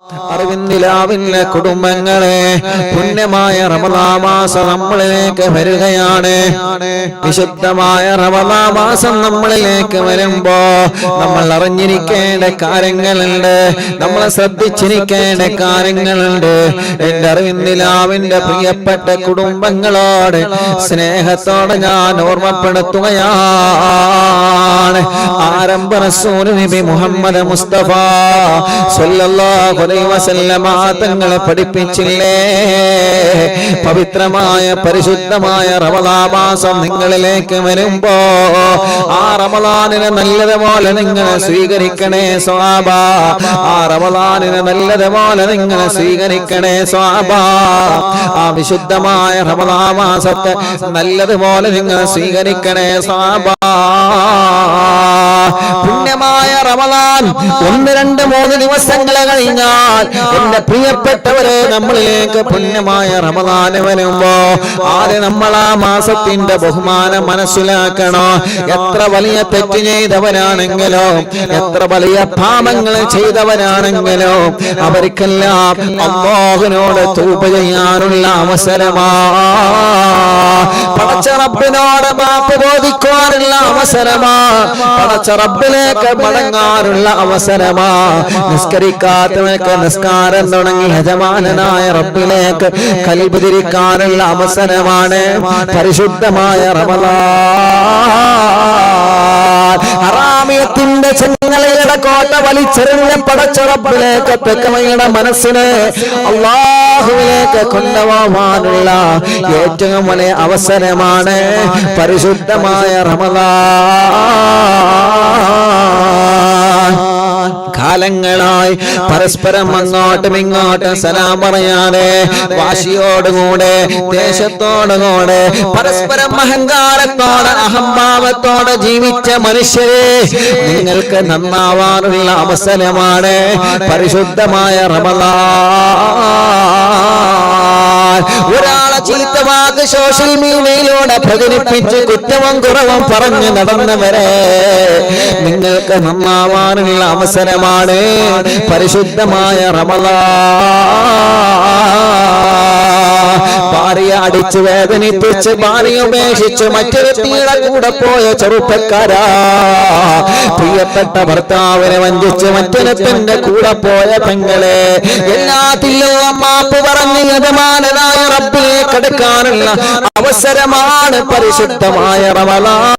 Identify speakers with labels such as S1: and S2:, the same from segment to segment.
S1: അറിവിന്ദിലാവിന്റെ കുടുംബങ്ങളെ പുണ്യമായ റമദാൻ മാസം നമ്മളിലേക്ക് വരികയാണ്. വിശുദ്ധമായ റമദാൻ മാസം നമ്മളിലേക്ക് വരുമ്പോ നമ്മൾ അറിഞ്ഞിരിക്കേണ്ട കാര്യങ്ങളുണ്ട്, നമ്മൾ ശ്രദ്ധിച്ചിരിക്കേണ്ട കാര്യങ്ങളുണ്ട്. എന്റെ അറിവിന്ദിലാവിന്റെ പ്രിയപ്പെട്ട കുടുംബങ്ങളോട് സ്നേഹത്തോടെ ഞാൻ ഓർമ്മപ്പെടുത്തുകയാണ്. ആരംഭ റസൂൽ നബി മുഹമ്മദ് മുസ്തഫ സല്ലല്ലാഹു അലൈഹി വസല്ലമ തങ്ങളെ പഠിപ്പിച്ചില്ലേ, പവിത്രമായ പരിശുദ്ധമായ റമദാൻ മാസം നിങ്ങളിലേക്ക് വരുമ്പോ ആ റമദാനിനെ നല്ലതുപോലെ നിങ്ങൾ സ്വീകരിക്കണേ സ്വഹാബ. ആ റമദാനിനെ നല്ലതുപോലെ നിങ്ങൾ സ്വീകരിക്കണേ സ്വഹാബ. ആ വിശുദ്ധമായ റമദാൻ മാസത്തെ നല്ലതുപോലെ നിങ്ങൾ സ്വീകരിക്കണേ സ്വഹാബ. പുണ്യമായ റമദാൻ 1, 2, 3 ദിവസങ്ങൾ കഴിഞ്ഞാൽ എന്റെ പ്രിയപ്പെട്ടവരെ നമ്മളിലേക്ക് പുണ്യമായ റമദാൻ വരുമ്പോ ആദ്യം നമ്മൾ ആ മാസത്തിന്റെ ബഹുമാനം മനസ്സിലാക്കണോ. എത്ര വലിയ തെറ്റ് ചെയ്തവരാണെങ്കിലോ, എത്ര വലിയ പാപങ്ങൾ ചെയ്തവരാണെങ്കിലോ അവർക്കെല്ലാം അല്ലാഹുവിനോട് തൗബ ചെയ്യാനുള്ള അവസരമാ. പടച്ച റബ്ബിനോട് മാപ്പ് ചോദിക്കാനുള്ള അവസരമാ. പടച്ച റബ്ബിലേക്ക് മടങ്ങാനുള്ള അവസരമാ. നിസ്കരിക്കാത്തവർക്ക് നിസ്കാരം തുടങ്ങി യജമാനനായ റബ്ബിലേക്ക് ഖൽബ് തിരിക്കാനുള്ള അവസരമാണ് പരിശുദ്ധമായ റമദാൻ. ഹറാമിയത്തിന്റെ ചെങ്ങലയുടെ കോട്ട വലിച്ചെറിഞ്ഞ പടച്ച റബ്ബിലേക്ക് തെക്കമയുടെ മനസ്സിനെ അല്ലാഹുവിലേക്ക് കൊണ്ടുപോകാനുള്ള ഏറ്റവും വലിയ അവസരമാണ് പരിശുദ്ധമായ റമദാൻ. കാലങ്ങളായി പരസ്പരം അങ്ങോട്ടും ഇങ്ങോട്ടും സലാം പറയാതെ വാശിയോടുകൂടെ ദേശത്തോടുകൂടെ പരസ്പരം അഹങ്കാരത്തോടെ അഹംഭാവത്തോടെ ജീവിച്ച മനുഷ്യരെ നിങ്ങൾക്ക് നന്നാവാനുള്ള അവസരമാണ് പരിശുദ്ധമായ റമദാൻ. ഒരാളെ ചീത്തവാക്ക് സോഷ്യൽ മീഡിയയിലൂടെ പ്രചരിപ്പിച്ച് കുറ്റവും കുറവും പറഞ്ഞു നടന്നവരെ നിങ്ങൾക്ക് നന്നാവാനുള്ള അവസരമാണ് പരിശുദ്ധമായ റമദാൻ. ഭാര്യ അടിച്ച് വേദനിപ്പിച്ച് ഭാര്യ ഉപേക്ഷിച്ച് മറ്റൊരുത്തിയുടെ കൂടെ പോയ ചെറുപ്പക്കാരാ, പ്രിയപ്പെട്ട ഭർത്താവിനെ വഞ്ചിച്ച് മറ്റൊരുത്തിന്റെ കൂടെ പോയ പെങ്ങളെ, എല്ലാത്തിലും മാപ്പ് പറഞ്ഞ് യജമാനനായ റബ്ബിലേക്ക് അടുക്കാനുള്ള അവസരമാണ് പരിശുദ്ധമായ റമദാൻ.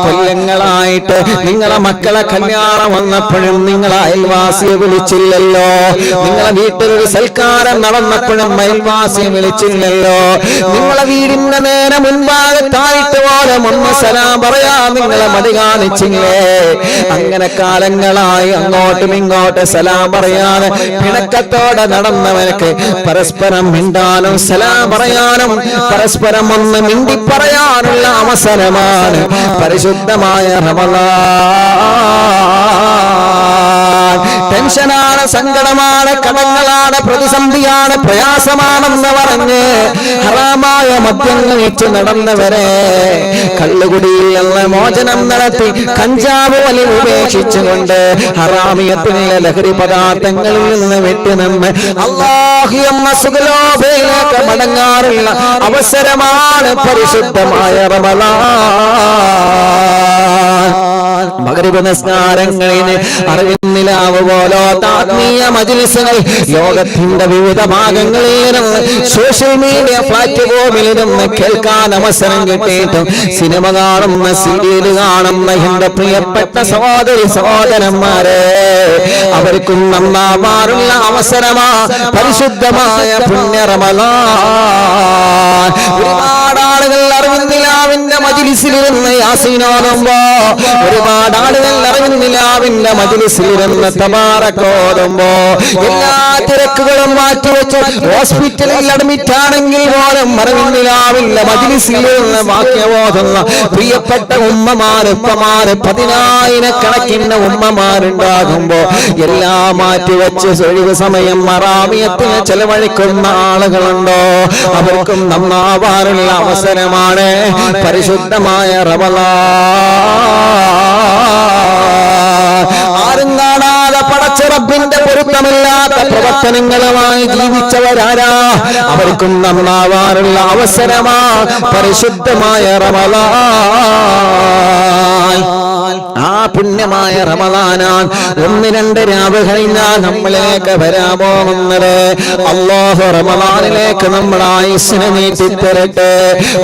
S1: കൊല്ലങ്ങളായിട്ട് നിങ്ങളെ മക്കളെ കല്യാണം വന്നപ്പോഴും നിങ്ങളെ അയൽവാസിയെ വിളിച്ചില്ലല്ലോ. നിങ്ങളെ വീട്ടിലൊരു സൽക്കാരം നടന്നപ്പോഴും അയൽവാസിയെ വിളിച്ചില്ലല്ലോ. നിങ്ങളെ വീടിന്റെ നേരെ മുൻഭാഗത്തായിട്ട് പോലെ ഒന്ന് സലാം പറയാ നിങ്ങളെ മടി കാണിച്ചില്ലേ. അങ്ങനെ കാലങ്ങളായി അങ്ങോട്ടും ഇങ്ങോട്ടും സലാം പറയാതെ പിണക്കത്തോടെ നടന്നവർക്ക് പരസ്പരം മിണ്ടാനും സലാം പറയാനും പരസ്പരം ഒന്ന് മിണ്ടി പറയാനുള്ള അവസരമാണ് പരിശുദ്ധമായ റമദാൻ. ടെൻഷനാണ്, സങ്കടമാണ്, കടങ്ങളാണ്, പ്രതിസന്ധിയാണ്, പ്രയാസമാണെന്ന് പറഞ്ഞ് ഹറാമായ മദ്യം കഴിച്ച് നടന്നവരെ കള്ളുകുടിയിൽ നിന്ന് മോചനം നടത്തി കഞ്ചാവ് വലി ഉപേക്ഷിച്ചുകൊണ്ട് ഹറാമിയത്തിലെ ലഹരി പദാർത്ഥങ്ങളിൽ നിന്ന് വിട്ടുനിന്ന് അല്ലാഹു എന്ന സുഖലോഭയിലേക്ക് മടങ്ങാറുള്ള അവസരമാണ് പരിശുദ്ധമായ റമദാൻ. മഗ്രിബ് നിസ്കാരങ്ങളിന് അറിവിന്നിലാവ് പോലോത്ത ആത്മീയ മജ്‌ലിസുകൾ ലോകത്തിന്റെ വിവിധ ഭാഗങ്ങളിൽ നിന്ന് സോഷ്യൽ മീഡിയ പ്ലാറ്റ്ഫോമിൽ നിന്ന് കേൾക്കാൻ അവസരം കിട്ടിയിട്ടും സിനിമ കാണുന്ന, സീരിയൽ കാണുന്ന എന്റെ പ്രിയപ്പെട്ട സഹോദരി സഹോദരന്മാരെ അവർക്കും നന്നാവാറുള്ള അവസരമാ പരിശുദ്ധമായ പുണ്യ റമദാൻ. ഒരുപാട് ആളുകൾ അറിവിന്നിലാവിന്റെ മജ്‌ലിസിലിരുന്ന് യാസീൻ ഓതുമ്പോ, ഒരുപാട് ആളുകൾ അറിവിന്നിലാവിന്റെ മജ്‌ലിസിലിരുന്ന് തബാറക് ഓതുമ്പോ എല്ലാ തിരക്കുകളും മാറ്റിവെച്ച് ഹോസ്പിറ്റലിൽ അഡ്മിറ്റ് ആണെങ്കിൽ പോലും അറിവിന്നിലാവിന്റെ മജ്‌ലിസിലിരുന്ന് വാക്യം ഓതുന്ന പ്രിയപ്പെട്ട ഉമ്മമാര്, ഉപ്പമാര്, 10,000-കണക്കിന് ഉമ്മമാരുണ്ടാകുമ്പോ എല്ലാം മാറ്റിവെച്ച് ഒഴിവ് സമയം മറാമിയത്തിന് ചെലവഴിക്കുന്ന ആളുകളുണ്ടോ അവർക്കും നന്നാവാറുള്ള അവസരമാണ് പരിശുദ്ധമായ റമദാൻ. ആരും കാണാതെ പടച്ച പടച്ചറബിന്റെ പൊരുത്തമില്ലാത്ത പ്രവർത്തനങ്ങളുമായി ജീവിച്ചവരാരാ? അവർക്കും നന്നാവാനുള്ള അവസരമാ പരിശുദ്ധമായ റമളാൻ. ആ പുണ്യമായ റമളാനാണ് 1-2 രാവ് കഴിഞ്ഞാൽ നമ്മളിലേക്ക് വരാൻ പോകുന്നത്. അല്ലാഹു റമളാനിലേക്ക് നമ്മൾ ആയുസ്സിനെ നീട്ടിത്തരട്ടെ.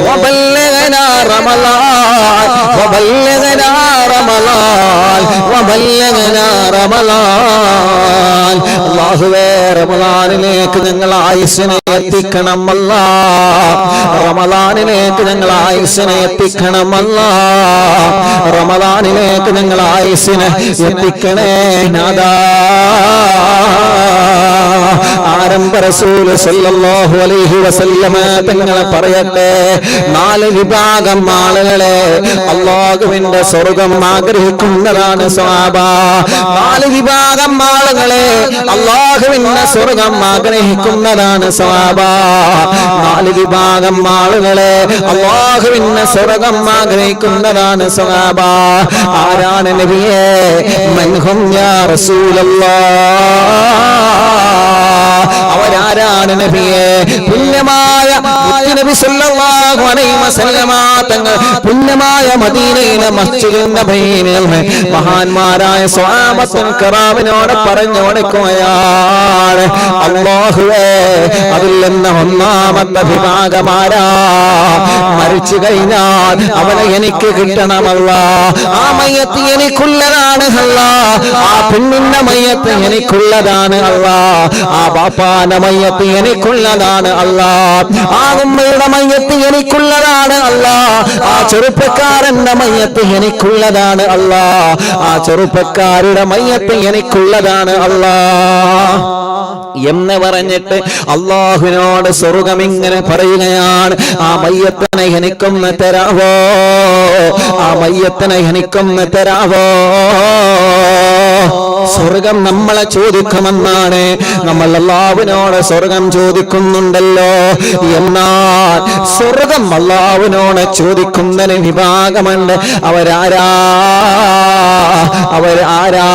S1: വബല്ലഗനാ റമളാൻ വബല്ലഗനാ റമളാൻ വബല്ലഗനാ റമളാൻ. അല്ലാഹുവേ, റമളാനിലേക്ക് ഞങ്ങൾ ആയുസ്സിനെ എത്തിക്കണം അല്ലാഹ്. റമളാനിലേക്ക് ഞങ്ങൾ ആയുസ്സിനെ എത്തിക്കണം അല്ലാഹ്. റമളാനിലേക്ക് ഞങ്ങൾ ആയുസ്സിനെ എത്തിക്കണേ നാദാ. ആരംഭ റസൂൽ സല്ലല്ലാഹു അലൈഹി വസല്ലമ തങ്ങളെ പറയട്ടെ, 4 വിഭാഗം ആളുകളെ അല്ലാഹുവിന്റെ സ്വർഗ്ഗം ആഗ്രഹിക്കുന്നതാണ് സ്വഹാബ. 4 വിഭാഗം ആളുകളെ അല്ലാഹുവിന്റെ സ്വർഗ്ഗം ആഗ്രഹിക്കുന്നതാണ് സ്വഹാബ. 4 വിഭാഗം ആളുകളെ അല്ലാഹുവിന്റെ സ്വർഗ്ഗം ആഗ്രഹിക്കുന്നതാണ് സ്വഹാബ. ആരാണ് നബിയേ? മൻഹും യാ റസൂലല്ലാഹ്. അവരാരാണ് നബിയേ? പുണ്യമായ നബി സല്ലല്ലാഹു അലൈഹി വസല്ലമ തങ്ങൾ പുണ്യമായ മദീനയിലെ മസ്ജിദുൻ നബവിയിൽ മഹാന്മാരായ സ്വഹാബത്തുൽ കിറാമിനോട് പറഞ്ഞു കൊടുക്കുകയാണ്, അല്ലാഹുവേ, അതിൽ നിന്ന് ഒന്നാമത്തെ വിഭാഗമാരാ? മരിച്ചു കഴിഞ്ഞാൽ അവനെ എനിക്ക് കിട്ടണമല്ല. ആ മയ്യത്ത് എനിക്കുള്ളതാണ് അല്ലാഹ്. ആ പെണ്ണിന്റെ മയ്യത്ത് എനിക്കുള്ളതാണ് അല്ലാഹ്. ആ ബാപ്പാന്റെ മയ്യത്ത് എനിക്കുള്ളതാണ് അല്ലാഹ്. ആ ഉമ്മയുടെ മയ്യത്ത് എനിക്കുള്ളതാണ് അല്ലാഹ്. ആ ചെറുപ്പക്കാരന്റെ മയ്യത്ത് എനിക്കുള്ളതാണ് അല്ലാഹ്. ആ ചെറുപ്പക്കാരുടെ മയ്യത്ത് എനിക്കുള്ളതാണ് അല്ലാഹ് എന്ന് പറഞ്ഞിട്ട് അല്ലാഹുവിനോട് സ്വർഗ്ഗം ഇങ്ങനെ പറയുകയാണ്, ആ മയ്യത്തിനെ എനിക്കൊന്ന് തരാവോ? ആ മയ്യത്തിനെ എനിക്കൊന്ന് തരാവോ? സ്വർഗം നമ്മളെ ചോദിക്കുമെന്നാണ്. നമ്മൾ അല്ലാഹുവിനോട് സ്വർഗം ചോദിക്കുന്നുണ്ടല്ലോ. എന്നാൽ സ്വർഗം അല്ലാഹുവിനോട് ചോദിക്കുന്ന വിഭാഗമുണ്ട്. അവരാരാ? അവരാരാ?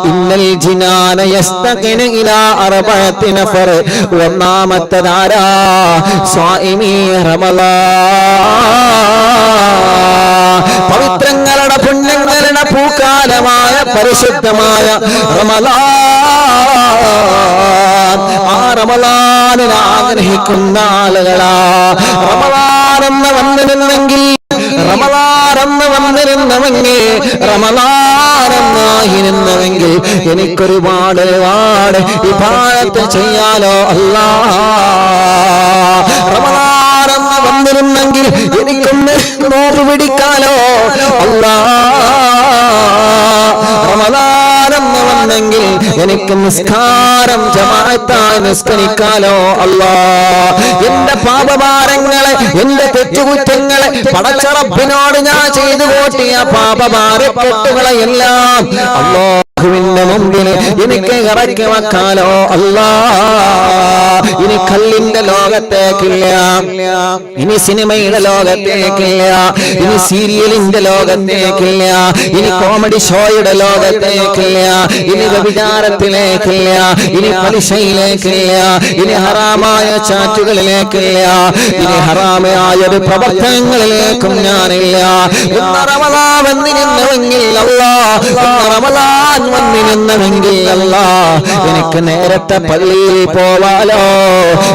S1: ഇന്നൽ ജിനാന യസ്തഖിന ഇലാ 4 നഫർ. ഒന്നാമത്തേതാരാ? സ്വാഇമീ റമളാൻ. പവിത്രങ്ങളുടെ പുണ്യങ്ങളുടെ പൂക്കാലമായ പരിശുദ്ധമായ റമളാൻ. ആ റമളാനിനെ ആഗ്രഹിക്കുന്ന ആളുകളാ. റമളാനെന്ന് വന്നിരുന്നെങ്കിൽ, റമളാനെന്ന് വന്നിരുന്നുവെങ്കിൽ, റമളാനെന്നായിരുന്നുവെങ്കിൽ എനിക്കൊരുപാട് ഇബാദത്ത് ചെയ്യാലോ അല്ലാഹ്. റമളാനെന്ന് വന്നിരുന്നെങ്കിൽ എനിക്കൊന്ന് നോമ്പ് പിടിക്കാലോ അല്ലാഹ്. റമളാനെന്ന് വന്നെങ്കിൽ എനിക്ക് നിസ്കാരം ജമാഅത്തായി നിസ്കരിക്കാലോ അല്ലാഹ്. എന്റെ പാപഭാരങ്ങളെ, എന്റെ തെറ്റുകുറ്റങ്ങളെ പടച്ച റബ്ബിനോട് ഞാൻ ചെയ്തു കൂട്ടിയ പാപഭാരക്കെട്ടുകളെ എല്ലാം അല്ലാഹുവിന്റെ മുമ്പിൽ എനിക്ക് ഇറക്കി വെക്കാലോ അല്ലാഹ്. ഇനി കല്ലിന്റെ ലോകത്തേക്കില്ല, ഇനി സിനിമയുടെ ലോകത്തേക്കില്ല, ഇനി സീരിയലിന്റെ ലോകത്തേക്കില്ല, ഇനി കോമഡി ഷോയുടെ ലോകത്തേക്കില്ല, ഇനി വ്യഭിചാരത്തിലേക്കില്ല, ഇനി പലിശയിലേക്കില്ല, ഇനി ഹറാമായ ചാറ്റുകളിലേക്കില്ല, ഇനി ഹറാമായ ഒരു പ്രവർത്തനങ്ങളിലേക്കും ഞാനില്ല. റമളാൻ വന്നിരുന്നുവെങ്കിൽ അല്ലാഹ്, റമളാൻ വന്നിരുന്നുവെങ്കിൽ അല്ലാഹ്, എനിക്ക് നേരത്തെ പള്ളിയിൽ പോവാലോ,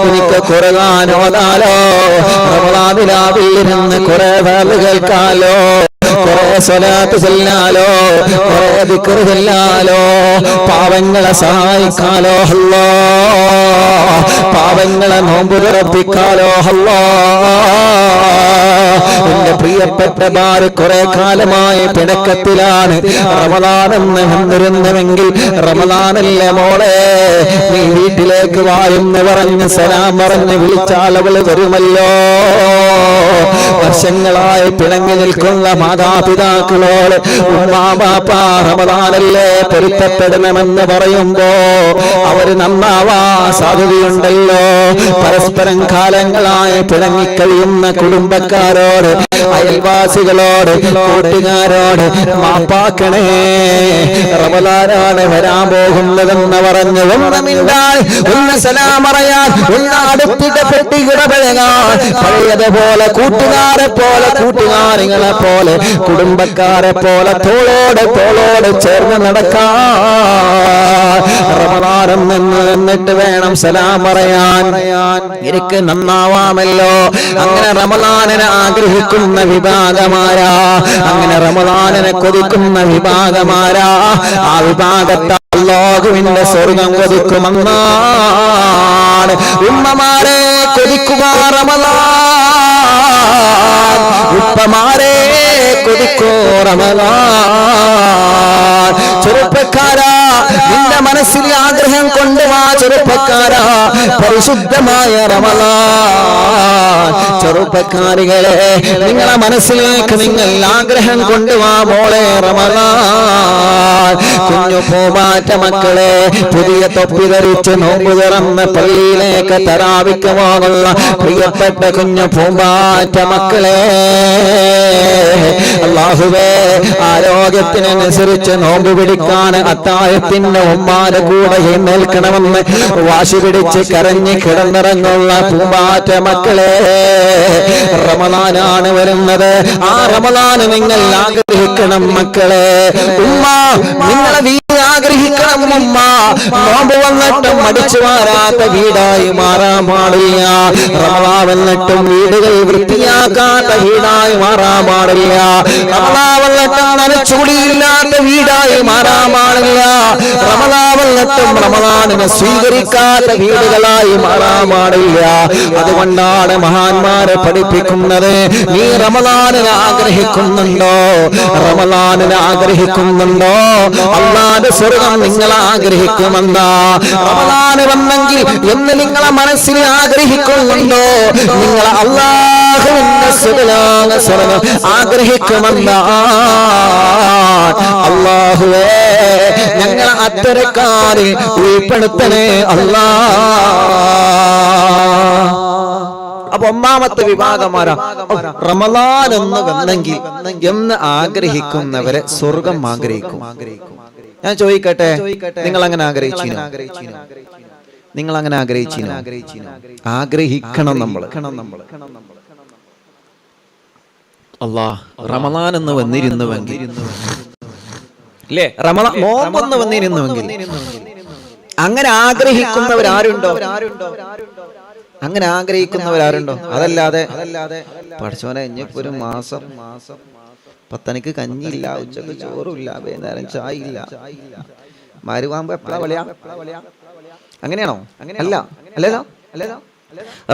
S1: എനിക്ക് ഖുർആൻ ഓതാലോ, റമളാനിലാവിലിരുന്ന് കുറെ വാള് കേൾക്കാലോ, കുറെ സ്വലാത്ത് ചൊല്ലാലോ, കുറെ ദിക്ർ ചൊല്ലാലോ, പാവങ്ങളെ സഹായിക്കാലോ അല്ലാഹ്, പാവങ്ങളെ നോമ്പ് തുറപ്പിക്കാലോ അല്ലാഹ്. എന്റെ പ്രിയപ്പെട്ട ഭാര്യ കുറെ കാലമായി പിണക്കത്തിലാണ്. റമളാനെന്ന് വന്നിരുന്നുവെങ്കിൽ, റമളാനല്ലേ മോളെ, നീ വീട്ടിലേക്ക് വായെന്ന് പറഞ്ഞ് സലാം പറഞ്ഞ് വിളിച്ചാൽ അവള് വരുമല്ലോ. വർഷങ്ങളായി പിണങ്ങി നിൽക്കുന്ന മാതാപിതാക്കളോട് ഉമ്മാ ബാപ്പ റമദാനല്ലേ പൊരുത്തപ്പെടണമെന്ന് പറയുമ്പോ അവര് നന്നാവാ സാധ്യതയുണ്ടല്ലോ. പരസ്പരം കാലങ്ങളായി പിണങ്ങിക്കഴിയുന്ന കുടുംബക്കാരോട്, അയൽവാസികളോട്, കൂട്ടുകാരോട് മാപ്പാക്കണേ, റമദാനാണ് വരാൻ പോകുന്നതെന്ന് പറഞ്ഞ് ഒന്ന് മിണ്ടാൻ, ഒന്ന് സലാം പറയാൻ, ഒന്ന് അടുത്തിട്ട് പെട്ടികിടപഴകാൻ, പഴയതുപോലെ കൂട്ടുകാരെ പോലെ, കൂട്ടുകാരികളെ പോലെ, കുടുംബക്കാരെ പോലെ തോളോട് തോളോട് ചേർന്ന് നടക്കാൻ റമദാനം നിന്നിട്ട് വേണം സലാം പറയാൻ. എനിക്ക് നന്നാവാമല്ലോ. അങ്ങനെ റമദാനിനെ ആഗ്രഹിക്കുന്ന വിഭാഗമാരാ, അങ്ങനെ റമദാനിനെ കൊതിക്കുന്ന വിഭാഗമാരാ, ആ വിഭാഗത്തെ അല്ലാഹുവിന്റെ സ്വർഗം കൊതിക്കുമെന്നാണ്. ഉമ്മമാരെ കൊതിക്കുക റമദാൻ, ഉപ്പമാരെ കൊതിക്കോ റമദാൻ. ചെറുപ്പക്കാരാ, നിന്റെ മനസ്സിൽ ആഗ്രഹം കൊണ്ടുവാ ചെറുപ്പക്കാരാ, പരിശുദ്ധമായ റമദാൻ. ചെറുപ്പക്കാരികളെ, നിങ്ങളെ മനസ്സിലേക്ക് നിങ്ങൾ ആഗ്രഹം കൊണ്ടുവാ മോളെ റമദാൻ. കുഞ്ഞു പൂമാറ്റ മക്കളെ, പുതിയ തൊപ്പി ധരിച്ച് നോമ്പ് തുറന്ന് പള്ളിയിലേക്ക് തറാവിക്ക് പോകുന്ന പ്രിയപ്പെട്ട കുഞ്ഞു പൂമാറ്റ മക്കളെ, അല്ലാഹുവേ ആരോഗ്യത്തിനനുസരിച്ച് നോമ്പ് പിടിക്കാൻ അത്താഴത്തിന്റെ ഉമ്മാരെ കൂടെ എഴുന്നേൽക്കണമെന്ന് വാശി പിടിച്ച് കരഞ്ഞ് കിടന്നിറങ്ങുള്ള പൂമ്പാറ്റ മക്കളെ, റമദാനാണ് വരുന്നത്. ആ റമദാൻ നിങ്ങൾ ആഗ്രഹിക്കണം മക്കളെ. ഉമ്മ നിങ്ങളെ വീട് ആഗ്രഹിക്കണം. ഉമ്മ നോമ്പ് വന്നിട്ടും മടിച്ചു മാറാത്ത വീടായി മാറാൻ പാടില്ല. റമദാൻ വന്നിട്ടും വീടുകൾ വൃത്തിയാക്കാത്ത വീടായി മാറാൻ പാടില്ല. റമദാൻ വന്നിട്ടും നനച്ചുകൂടിയില്ലാത്ത വീടായി മാറാൻ പാടില്ല. റമദാൻ വന്നിട്ടും റമദാനിനെ സ്വീകരിക്കാത്ത വീടുകളായി മാറാൻ പാടില്ല. അതുകൊണ്ടാണ് മഹാന്മാരെ പഠിപ്പിക്കുന്നത്, നീ റമദാനിനെ ആഗ്രഹിക്കുന്നുണ്ടോ? റമദാനിനെ ആഗ്രഹിക്കുന്നുണ്ടോ? അല്ലാഹുവിന്റെ സ്വർഗ്ഗം നിങ്ങൾ ആഗ്രഹിക്കുമെന്നാ. റമദാൻ വന്നെങ്കിൽ എന്ന് നിങ്ങളെ മനസ്സിൽ ആഗ്രഹിക്കുന്നുണ്ടോ? നിങ്ങൾ അല്ലാഹുവിന്റെ സ്വർഗ്ഗം ആഗ്രഹിക്കുമെന്നാ. അല്ലാഹുവേ, ഞങ്ങൾ അത്തരക്കാരെ ഉൾപ്പെടുത്തണേ അല്ലാ. അപ്പൊ ഒന്നാമത്തെ വിഭാഗമാരാ റമദാൻ എന്ന് വന്നെങ്കിൽ എന്ന് ആഗ്രഹിക്കുന്നവരെ സ്വർഗം ആഗ്രഹിക്കും. ഞാൻ ചോദിക്കട്ടെ, നിങ്ങൾ അങ്ങനെ ആഗ്രഹിച്ചിനോ? നിങ്ങൾ അങ്ങനെ ആഗ്രഹിച്ചിനോ? ആഗ്രഹിക്കണം നമ്മൾ. അല്ലാഹ് റമദാൻ എന്ന് വന്നിരുന്നുവെങ്കിൽ, അല്ലേ, റമദാൻ നോമ്പെന്ന് വന്നിരുന്നുവെങ്കിൽ, അങ്ങനെ ആഗ്രഹിക്കുന്നവരാരുണ്ടോ? അങ്ങനെ ആഗ്രഹിക്കുന്നവരാരുണ്ടോ? അതല്ലാതെ പഠിച്ചോനെ ഇനിയിപ്പോ ഒരു മാസം 10 മണിക്ക് കഞ്ഞിയില്ല, ഉച്ചക്ക് ചോറുമില്ല, വൈകുന്നേരം ചായയില്ല, മരുവാകുമ്പോ എപ്പോഴാ വിളയാ? അങ്ങനെയാണോ? അല്ല, അല്ലല്ലോ.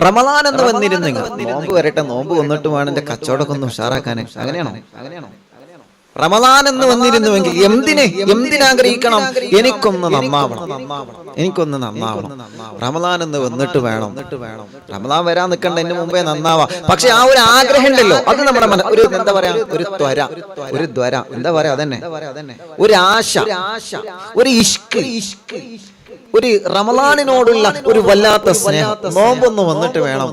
S1: റമദാൻ എന്ന് വന്നിരുന്നെങ്കിൽ നോമ്പ് വരട്ടെ, നോമ്പ് വന്നിട്ട് വേണം എന്റെ കച്ചവടമൊക്കെ ഒന്ന് ഉഷാറാക്കാൻ. അങ്ങനെയാണോ? റമദാൻ എന്ന് വന്നിരുന്നുവെങ്കിൽ എന്തിനാഗ്രഹിക്കണം? എനിക്കൊന്ന് നന്നാവണം. റമദാൻ എന്ന് വന്നിട്ട് വേണം. റമദാൻ വരാൻ നിൽക്കണ്ട, എന്റെ മുമ്പേ നന്നാവാ. പക്ഷെ ആ ഒരു ആഗ്രഹം ഉണ്ടല്ലോ, അത് നമ്മുടെ ഒരു എന്താ പറയാ, ഒരു ത്വര, എന്താ പറയാ, അതന്നെ ഒരു ആശ, ഒരു ഇഷ്ക്, ഒരു റമദാനിനോടുള്ള ഒരു വല്ലാത്ത സ്നേഹം. നോമ്പൊന്ന് വന്നിട്ട് വേണം,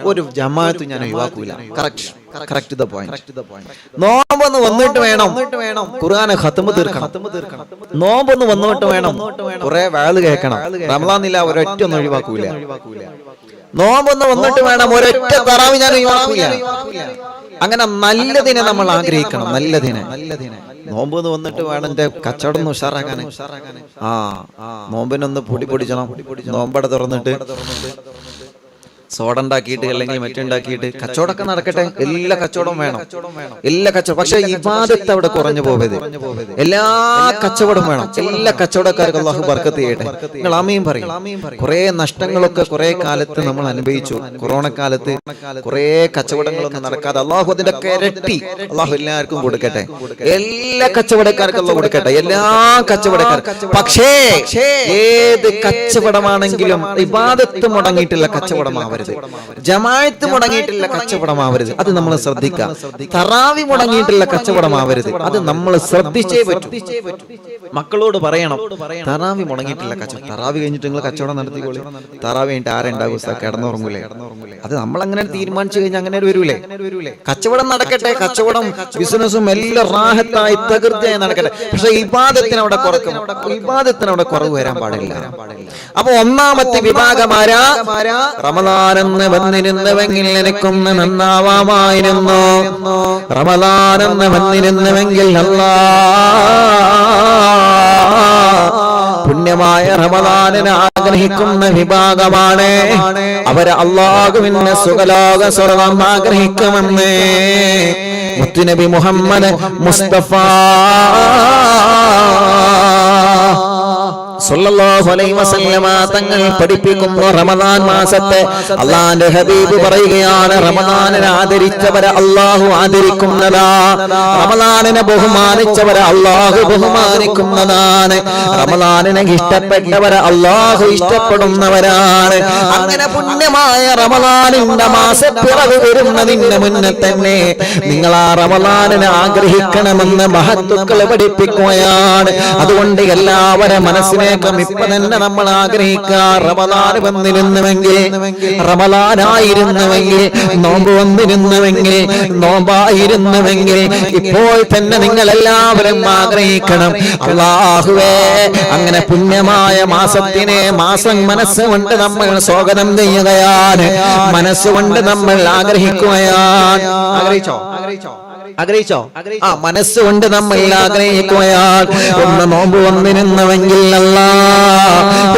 S1: ഒരു ജമാഅത്ത് ഞാൻ ഒഴിവാക്കൂല. Correct the point. നോമ്പൊന്ന് വന്നിട്ട് വേണം ഖുർആനെ ഖത്മ് തീർക്കണം. നോമ്പൊന്ന് വന്നിട്ട് വേണം കുറെ വഅദ് കേൾക്കണം. റമദാനില്ല ഒരൊറ്റ ഒന്നും ഒഴിവാക്കൂല. നോമ്പൊന്ന് വന്നിട്ട് വേണം ഒരൊറ്റ തറാവി ഞാൻ ഒഴിവാക്കൂല. അങ്ങനെ നല്ലതിനെ നമ്മൾ ആഗ്രഹിക്കണം. നല്ലതിനെ നോമ്പ് വന്നിട്ട് വേണം എന്റെ കച്ചവടം ഒന്ന് ഉഷാറാക്കാൻ. നോമ്പിനൊന്ന് പൊടി പൊടിച്ചണം. നോമ്പട തുറന്നിട്ട് സോഡ ഉണ്ടാക്കിയിട്ട് അല്ലെങ്കിൽ മറ്റുണ്ടാക്കിയിട്ട് കച്ചവടമൊക്കെ നടക്കട്ടെ. എല്ലാ കച്ചവടവും വേണം, എല്ലാ കച്ചവടം. പക്ഷെ ഇബാദത്ത് അവിടെ കുറഞ്ഞു പോകരുത്. എല്ലാ കച്ചവടം വേണം. എല്ലാ കച്ചവടക്കാർക്കും അല്ലാഹു ബർക്കത്ത് ചെയ്യട്ടെ. നിങ്ങൾ ആമീൻ പറയും. കുറെ നഷ്ടങ്ങളൊക്കെ കുറെ കാലത്ത് നമ്മൾ അനുഭവിച്ചു. കൊറോണ കാലത്ത് കുറെ കച്ചവടങ്ങളൊന്നും നടക്കാതെ അല്ലാഹു അതിന്റെ ഇരട്ടി അല്ലാഹു എല്ലാവർക്കും കൊടുക്കട്ടെ. എല്ലാ കച്ചവടക്കാർക്കും അല്ലാഹു കൊടുക്കട്ടെ, എല്ലാ കച്ചവടക്കാർക്കും. പക്ഷേ ഏത് കച്ചവടമാണെങ്കിലും ഇബാദത്ത് മുടങ്ങിയിട്ടുള്ള കച്ചവടമാവരുത്. ജമാഅത്ത് മുടങ്ങിയിട്ടുള്ള കച്ചവടമാവരുത്, അത് നമ്മൾ ശ്രദ്ധിക്കുക. തറാവി മുടങ്ങിയിട്ടുള്ള കച്ചവടമാവരുത്, അത് നമ്മൾ ശ്രദ്ധിച്ചേ പറ്റൂ. മക്കളോട് പറയണം, തറാവി മുടങ്ങിയിട്ടുള്ള കച്ചവടം. തറാവി കഴിഞ്ഞിട്ട് നിങ്ങൾ കച്ചവടം നടത്തിക്കോളി. തറാവി കഴിഞ്ഞിട്ട് ആരുണ്ടാകും കിടന്നുറങ്ങൂലേ? അത് നമ്മൾ അങ്ങനെ തീരുമാനിച്ചു കഴിഞ്ഞാൽ അങ്ങനെ വരൂലേ? കച്ചവടം നടക്കട്ടെ, കച്ചവടം ബിസിനസ്സും എല്ലാം റാഹത്തായി തകൃതിയായി നടക്കട്ടെ. പക്ഷെ ഇബാദത്തിന് അവിടെ കുറവ് വരാൻ പാടില്ല. അപ്പൊ ഒന്നാമത്തെ വിഭാഗമാരാ, റമദാനെന്ന് വന്നിരുന്നുവെങ്കിൽ എനിക്കൊന്ന് നന്നാവാമായിരുന്നു, റമദാനെന്ന് വന്നിരുന്നുവെങ്കിൽ പുണ്യമായ റമദാനിനെ ആഗ്രഹിക്കുന്ന വിഭാഗമാണ് അവര്. അല്ലാഹുവിന്റെ സുഖലോക സ്വർഗ്ഗം ആഗ്രഹിക്കുമെന്ന് മുത്തുനബി മുഹമ്മദ് മുസ്തഫ സല്ലല്ലാഹു അലൈഹി വസല്ലമ തങ്ങൾ പഠിപ്പിക്കുന്നു. റമദാൻ മാസത്തെ അല്ലാഹുവിന്റെ ഹബീബ് പറയുകയാണ്, റമദാനിനെ ആദരിച്ചവരെ അല്ലാഹു ആദരിക്കുന്നതാ, റമദാനിനെ ബഹുമാനിച്ചവരെ അല്ലാഹു ബഹുമാനിക്കുന്നതാണ്, റമദാനിനെ ഇഷ്ടപ്പെട്ടവരെ അല്ലാഹു ഇഷ്ടപ്പെടുന്നവരാണ്. അങ്ങനെ പുണ്യമായ റമദാനിന്റെ മാസപ്പിറവ് വരുന്നതിന് മുന്നേ തന്നെ നിങ്ങൾ ആ റമദാനിനെ ആഗ്രഹിക്കണമെന്ന് മഹത്തുക്കൾ പഠിപ്പിക്കുകയാണ്. അതുകൊണ്ട് എല്ലാവരും മനസ്സിനെ ഇപ്പൊ തന്നെ നമ്മൾ ആഗ്രഹിക്കുക, റമദാൻ വന്നിരുന്നുവെങ്കിൽ, റമദാനായിരുന്നുവെങ്കിൽ, നോമ്പ് വന്നിരുന്നുവെങ്കിൽ, നോമ്പായിരുന്നുവെങ്കിൽ ഇപ്പോൾ തന്നെ നിങ്ങൾ എല്ലാവരും ആഗ്രഹിക്കണം, അല്ലാഹുവേ അങ്ങനെ പുണ്യമായ മാസത്തിനെ മാസം മനസ്സുകൊണ്ട് നമ്മൾ സ്വാഗതം ചെയ്യുകയാണ്, മനസ്സുകൊണ്ട് നമ്മൾ ആഗ്രഹിക്കുകയാണ്. ആഗ്രഹിച്ചോ? ആ മനസ്സുകൊണ്ട് നമ്മൾ ആഗ്രഹിക്കുകയാണ്. ഒന്ന് നോമ്പ് വന്നിരുന്നുവെങ്കിൽ അല്ലാ,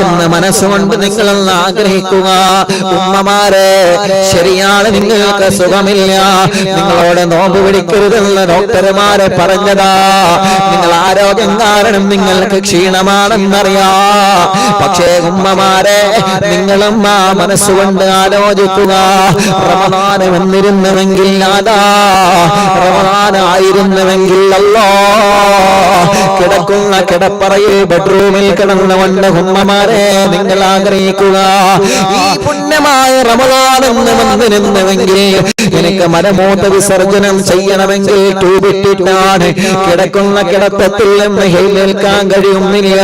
S1: ഒന്ന് മനസ്സുകൊണ്ട് നിങ്ങളൊന്ന് ആഗ്രഹിക്കുക. ഉമ്മമാരെ, ശരിയാണ്, നിങ്ങൾക്ക് സുഖമില്ല, നിങ്ങളോട് നോമ്പ് പിടിക്കരുതെന്ന് ഡോക്ടർമാരെ പറഞ്ഞതാ, നിങ്ങൾ ആരോഗ്യം കാരണം നിങ്ങൾക്ക് ക്ഷീണമാണെന്നറിയാ. പക്ഷേ ഉമ്മമാരെ, നിങ്ങളും ആ മനസ്സുകൊണ്ട് ആലോചിക്കുക, റമദാൻ വന്നിരുന്നുവെങ്കിൽ അതാ, ആയിരുന്നുവെങ്കിൽ അല്ലാ, കിടക്കുന്ന കിടപ്പറയിൽ ബെഡ്റൂമിൽ കിടന്നുകൊണ്ട് ഉമ്മമാരെ നിങ്ങൾ ആഗ്രഹിക്കുക, ഈ പുണ്യമായ റമദാനെന്ന് വന്നിരുന്നുവെങ്കിൽ എനിക്ക് മലമൂത്ര വിസർജനം ചെയ്യണമെങ്കിൽ ട്യൂബിട്ടിട്ടാണ് കിടക്കുന്ന കിടത്തത്തിൽ നിന്ന് എഴുന്നേൽക്കാൻ കഴിയുന്നില്ല,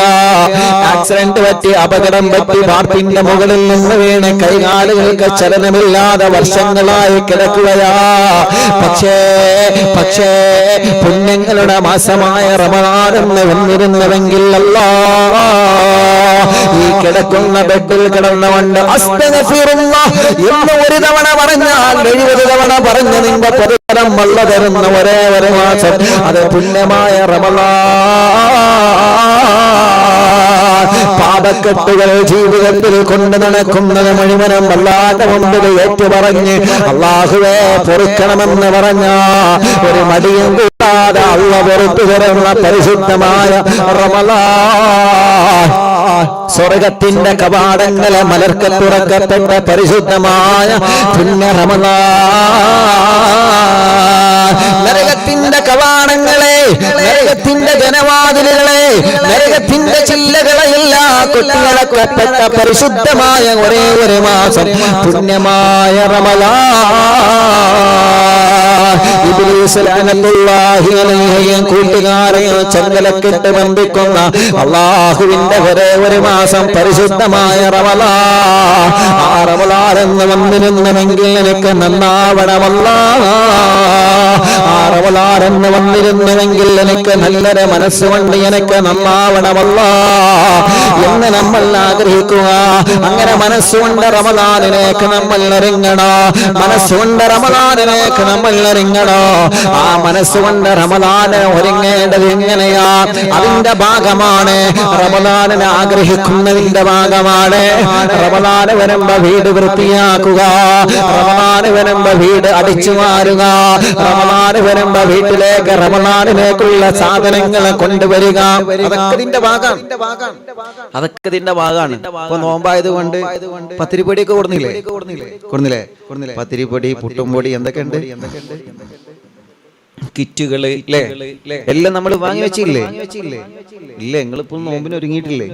S1: ആക്സിഡന്റ് പറ്റി അപകടം പറ്റി വാർപ്പിന്റെ മുകളിൽ നിന്ന് വീണ് കൈകാലുകൾക്ക് ചലനമില്ലാതെ വർഷങ്ങളായി കിടക്കുകയാ. പക്ഷേ പുണ്യങ്ങളുടെ മാസമായ റമദാനെന്ന് വന്നിരുന്നുവെങ്കിൽ അല്ലാ, ഈ കിടക്കുന്ന ബെഡിൽ കിടന്നുകൊണ്ട് അസ്തഗ്ഫിറുല്ലാഹ് എന്ന് ഒരു തവണ പറഞ്ഞാൽ 70 തവണ പറഞ്ഞ് നിന്റെ പ്രതിഫലം വല്ല തരുന്ന ഒരേ ഒരു മാസം അത് പുണ്യമായ റമദാൻ. പാപക്കെട്ടുകൾ ജീവിതത്തിൽ കൊണ്ട് നടക്കുന്നത് മുഴുവനും അല്ലാഹുവിന്റെ മുമ്പിൽ ഏറ്റുപറഞ്ഞ് അല്ലാഹുവേ പൊറുക്കണമെന്ന് പറഞ്ഞ ഒരു മടിയും കൂടാതെ അല്ലാഹു പൊറുത്തു തരുന്ന പരിശുദ്ധമായ റമദാൻ, സ്വർഗത്തിന്റെ കവാടങ്ങളെ മലർക്കെ തുറക്കപ്പെട്ട പരിശുദ്ധമായ പുണ്യ റമദാൻ, നരകത്തിന്റെ കവാടങ്ങളെ, നരകത്തിന്റെ ജനവാതിലുകളെ, നരകത്തിന്റെ ചില്ലകളെയെല്ലാം കൊട്ടിയടക്കപ്പെട്ട പരിശുദ്ധമായ ഒരേ ഒരു മാസം പുണ്യമായ റമദാൻ. ഇബ്ലീസ് ലഅനത്തുല്ലാഹി അലൈഹി കൂട്ടുകാരെയും ചങ്ങലക്കിട്ട് ബന്ധിക്കുന്ന അല്ലാഹുവിന്റെ ഒരേ ഒരു മാസം പരിശുദ്ധമായ റമദാൻ. ആ റമദാനെന്ന് വന്നിരുന്നുവെങ്കിൽ എനിക്ക് നന്നാവണമല്ലാ, ആ റമദാനെന്ന് വന്നിരുന്നുവെങ്കിൽ എനിക്ക് നല്ലൊരു മനസ്സുകൊണ്ട് എനിക്ക് നന്നാവണമല്ലാ എന്ന് നമ്മൾ ആഗ്രഹിക്കുക. അങ്ങനെ മനസ്സുകൊണ്ട് റമദാനിലേക്ക് നമ്മൾ ഒരുങ്ങണോ, മനസ്സുകൊണ്ട് റമദാനിലേക്ക് നമ്മൾ ഒരുങ്ങണോ. ആ മനസ്സുകൊണ്ട് റമദാനെ ഒരുങ്ങേണ്ടത് എങ്ങനെയാ? അതിന്റെ ഭാഗമാണ് റമദാനിനെ ആഗ്രഹിക്കുന്നതിന്റെ ഭാഗമാണ്. റമദാന് വരുമ്പോ വീട് വൃത്തിയാക്കുക, റമദാന് വരുമ്പോ വീട് അടിച്ചു മാറുക, റമദാന് വരുമ്പോ വീട്ടിലേക്ക് റമദാനിലേക്കുള്ള സാധനങ്ങൾ കൊണ്ടുവരിക. അതൊക്കെ ഇതിന്റെ ഭാഗമാണ്. ഇപ്പൊ നോമ്പായത് കൊണ്ട് പത്തിരിപ്പൊടിയൊക്കെ കൊടുന്നില്ലേ? പത്തിരിപ്പൊടി, പുട്ടുംപൊടി, എന്തൊക്കെയുണ്ട് കിറ്റുകള് എല്ലാം നമ്മൾ വാങ്ങി വെച്ചില്ലേ? ഇല്ല, നിങ്ങളിപ്പോ നോമ്പിന് ഒരുങ്ങിയിട്ടില്ലേ?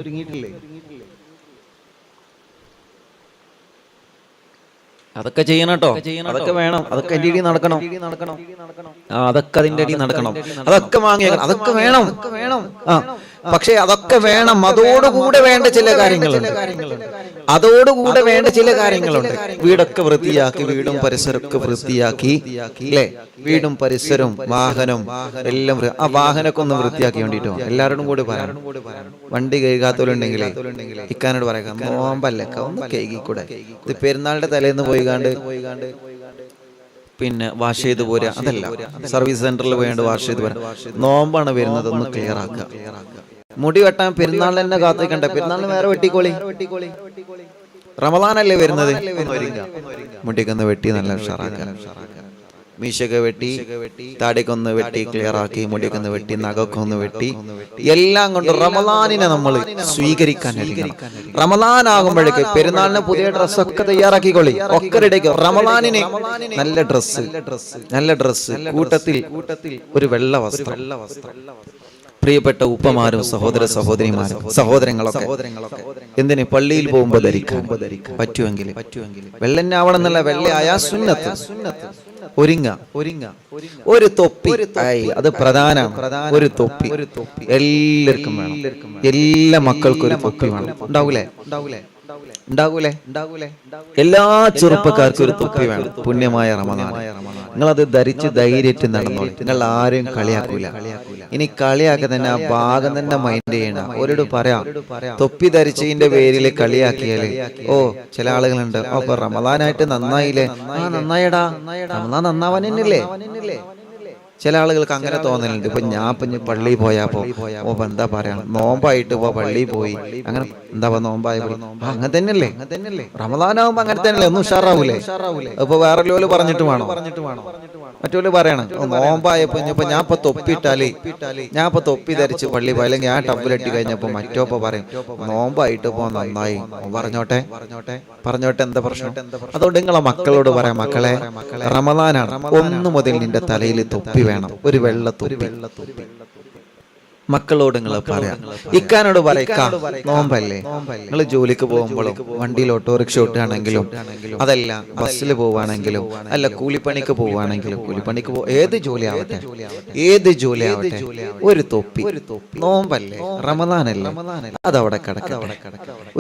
S1: അതൊക്കെ ചെയ്യണം കേട്ടോ, അതൊക്കെ വേണം, അതൊക്കെ എൻ്റെ ഇടയിൽ നടക്കണം, അതൊക്കെ അതിൻ്റെ ഇടയിൽ നടക്കണം, അതൊക്കെ വാങ്ങിയേക്കണം, അതൊക്കെ വേണം. പക്ഷെ അതൊക്കെ വേണം, അതോടുകൂടെ വേണ്ട ചില കാര്യങ്ങളുണ്ട്. വീടൊക്കെ വൃത്തിയാക്കി, വീടും പരിസരമൊക്കെ വൃത്തിയാക്കി അല്ലേ, വീടും പരിസരവും വാഹനം എല്ലാം ആ വാഹനമൊക്കെ ഒന്ന് വൃത്തിയാക്കി വേണ്ടിട്ടോ എല്ലാവരോടും കൂടി പറയാം. വണ്ടി കഴുകാത്തവരുണ്ടെങ്കിൽ ഇക്കാനോട് പറയാം, നോമ്പല്ലൊക്കെ ഒന്ന് കഴുകിക്കൂടെ, ഇത് പെരുന്നാളിന്റെ തലേന്ന് പോയിക്കാണ്ട് പിന്നെ വാഷ് ചെയ്ത് പോരാ, അതല്ല സർവീസ് സെന്ററിൽ പോയാണ്ട് വാഷ് ചെയ്ത് പോരാ, നോമ്പാണ് വരുന്നത്, ഒന്ന് ക്ലിയർ ആക്കുക. മുടി വെട്ടാൻ പെരുന്നാളിന് തന്നെ കാത്തിക്കണ്ട, പെരുന്നാളിന് വേറെ വെട്ടിക്കോളി, റമദാനല്ലേ വരുന്നത്, മുടിക്കൊന്ന് വെട്ടി നല്ല ഉഷാറാക്കുക, മീശയൊക്കെ വെട്ടി, താടിക്കൊന്ന് വെട്ടി ക്ലിയർ ആക്കി, മുടിയൊക്കെ വെട്ടി, നഖമൊക്കെ ഒന്ന് വെട്ടി, എല്ലാം കൊണ്ട് റമദാനിനെ നമ്മൾ സ്വീകരിക്കാൻ. റമദാൻ ആകുമ്പോഴേക്ക് പെരുന്നാളിന് പുതിയ ഡ്രസ്സൊക്കെ തയ്യാറാക്കിക്കൊള്ളി, ഒക്കെ റെഡിയാക്കി. റമദാനിന് നല്ല ഡ്രസ്സ് കൂട്ടത്തിൽ ഒരു വെള്ള വസ്ത്രം. പ്രിയപ്പെട്ട ഉപ്പമാരും സഹോദര സഹോദരിമാരും സഹോദരങ്ങളൊക്കെ എന്തിന് പള്ളിയിൽ പോകുമ്പോൾ ധരിക്കാൻ പറ്റുമെങ്കിൽ വെള്ളന്നാവണം എന്നല്ല, വെള്ളയായ സുന്നത്ത്. ഒരുങ്ങ ഒരു തൊപ്പി, അത് പ്രധാനം. ഒരു തൊപ്പി എല്ലാവർക്കും വേണം, എല്ലാ മക്കൾക്കും ഒരു തൊപ്പി വേണം. ഉണ്ടാകൂലേ? എല്ലാ ചെറുപ്പക്കാർക്കും ഒരു തൊപ്പി വേണം. പുണ്യമായ റമദാൻ നിങ്ങളത് ധരിച്ച് ധൈര്യത്തിൽ നടന്നോളൂ, നിങ്ങൾ ആരും കളിയാക്കൂല. ഇനി കളിയാക്കി തന്നെ ആ ഭാഗം തന്നെ മൈൻഡ് ചെയ്യണം. അവരോട് പറയാം, തൊപ്പി ധരിച്ചതിന്റെ പേരിൽ കളിയാക്കിയാല് ചില ആളുകളുണ്ട്, അപ്പൊ റമദാനായിട്ട് നന്നായില്ലേ, നന്നായിടാ, റമദാൻ നന്നാവാനില്ലേ. ചില ആളുകൾക്ക് അങ്ങനെ തോന്നലുണ്ട്. ഇപ്പൊ ഞാൻ പള്ളിയിൽ പോയാപ്പോ എന്താ പറയാ, നോമ്പായിട്ട് ഇപ്പൊ പള്ളിയിൽ പോയി, അങ്ങനെ എന്താ നോമ്പായ അങ്ങനെ തന്നെയല്ലേ, റമദാനാവുമ്പോ അങ്ങനെ തന്നെയല്ലേ, ഒന്നും ഉഷാറാവൂലേ. ഇപ്പൊ വേറെ ലോല് പറഞ്ഞിട്ട് വേണോ, മറ്റോല് പറയണം നോമ്പായപ്പോ ഇപ്പൊ ഞാൻ ഇപ്പൊ തൊപ്പിട്ടാല്, ഞാൻ ഇപ്പൊ തൊപ്പി ധരിച്ച് പള്ളി പോയി, അല്ലെങ്കിൽ ഞാൻ ടബിലെട്ടി കഴിഞ്ഞപ്പോ മറ്റോപ്പ പറയും നോമ്പായിട്ട് പോ നന്നായി, പറഞ്ഞോട്ടെ എന്താ പ്രശ്നം. അതുകൊണ്ട് നിങ്ങളെ മക്കളോട് പറയാം, മക്കളെ റമദാനാണ്, 1 മുതൽ നിന്റെ തലയിൽ തൊപ്പി വേണം, ഒരു വെള്ള തൊപ്പി. മക്കളോട് നിങ്ങൾ പറയാം, ഇക്കാനോട് പറയാം, നോമ്പല്ലേ, നിങ്ങൾ ജോലിക്ക് പോകുമ്പോഴും വണ്ടിയിൽ ഓട്ടോറിക്ഷ ഓട്ടുകയാണെങ്കിലും, അതല്ല ബസ്സിൽ പോവുകയാണെങ്കിലും, അല്ല കൂലിപ്പണിക്ക് പോവുകയാണെങ്കിലും, ഏത് ജോലി ആവട്ടെ ഒരു തൊപ്പി. നോമ്പല്ലേ, റമദാനല്ലേ, അതവിടെ കിടക്കട്ടെ,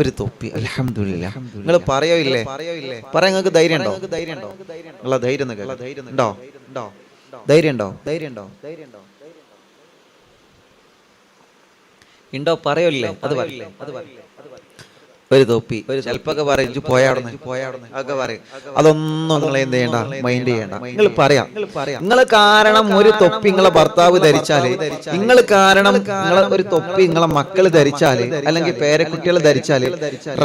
S1: ഒരു തൊപ്പി. അൽഹംദുലില്ലാ. നിങ്ങൾ പറയില്ലേ, പറയാൻ നിങ്ങൾക്ക് ധൈര്യം ഉണ്ടോ? ഉള്ള ധൈര്യം ഉണ്ടോ? ഉണ്ടോ? പറയില്ലേ? അത് ഒരു തൊപ്പി. ചിലപ്പൊക്കെ പറയും പോയാടുന്ന് ഒക്കെ പറയും. അതൊന്നും നിങ്ങൾ എന്ത് ചെയ്യണ്ട, മൈൻഡ് ചെയ്യണ്ട. നിങ്ങൾ പറയാം, നിങ്ങൾ കാരണം ഒരു തൊപ്പി നിങ്ങളെ ഭർത്താവ് ധരിച്ചാല്, നിങ്ങൾ കാരണം നിങ്ങളെ ഒരു തൊപ്പി നിങ്ങളെ മക്കള് ധരിച്ചാല്, അല്ലെങ്കിൽ പേരക്കുട്ടികൾ ധരിച്ചാല്,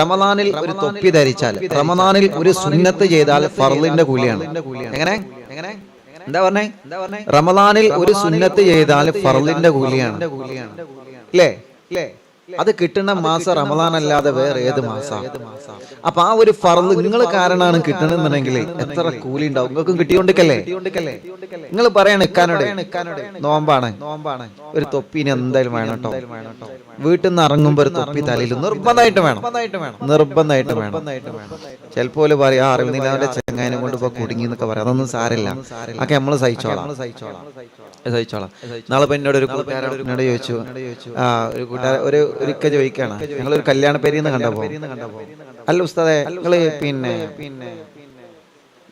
S1: റമദാനിൽ ഒരു തൊപ്പി ധരിച്ചാൽ, റമദാനിൽ ഒരു സുന്നത്ത് ചെയ്താൽ ഫർളിന്റെ കൂലിയാണ്. എങ്ങനെ എന്താ പറഞ്ഞേ? റമദാനിൽ ഒരു സുന്നത്ത് ചെയ്താൽ ഫർളിന്റെ കൂലിയാണ് അല്ലേ? അത് കിട്ടുന്ന മാസം റമദാൻ അല്ലാതെ വേറെ ഏത് മാസം? അപ്പൊ ആ ഒരു ഫർള് നിങ്ങൾ കാരണമാണ് കിട്ടണമെന്നുണ്ടെങ്കിൽ എത്ര കൂലി ഉണ്ടാവും? നിങ്ങൾക്കും കിട്ടിയോണ്ടിക്കല്ലേ? നിങ്ങൾ പറയണ ഇക്കാനോട് നോമ്പാണ്, ഒരു തൊപ്പിന് എന്തായാലും വേണം കേട്ടോ. വീട്ടിൽ നിന്ന് ഇറങ്ങുമ്പോ ഒരു തൊപ്പി തലയിൽ നിർബന്ധമായിട്ട് വേണം. ചിലപ്പോൾ പറയാ അറിവില്ലാതെ ചെങ്ങാനും കൊണ്ട് ഇപ്പൊ കുടുങ്ങി എന്നൊക്കെ പറയാം. അതൊന്നും സാരമില്ല, അതൊക്കെ നമ്മള് സഹിച്ചോളാം. നാളെ എന്നോട് ഒരു കൂട്ടുകാരനോട് ചോദിച്ചു, ഒരു കൂട്ടുകാരൻ ഒരിക്കൽ ചോദിക്കാണ്, ഞങ്ങളൊരു കല്യാണ പേരിന്ന് കണ്ടപ്പോ, അല്ല ഉസ്താദേ നിങ്ങള് പിന്നെ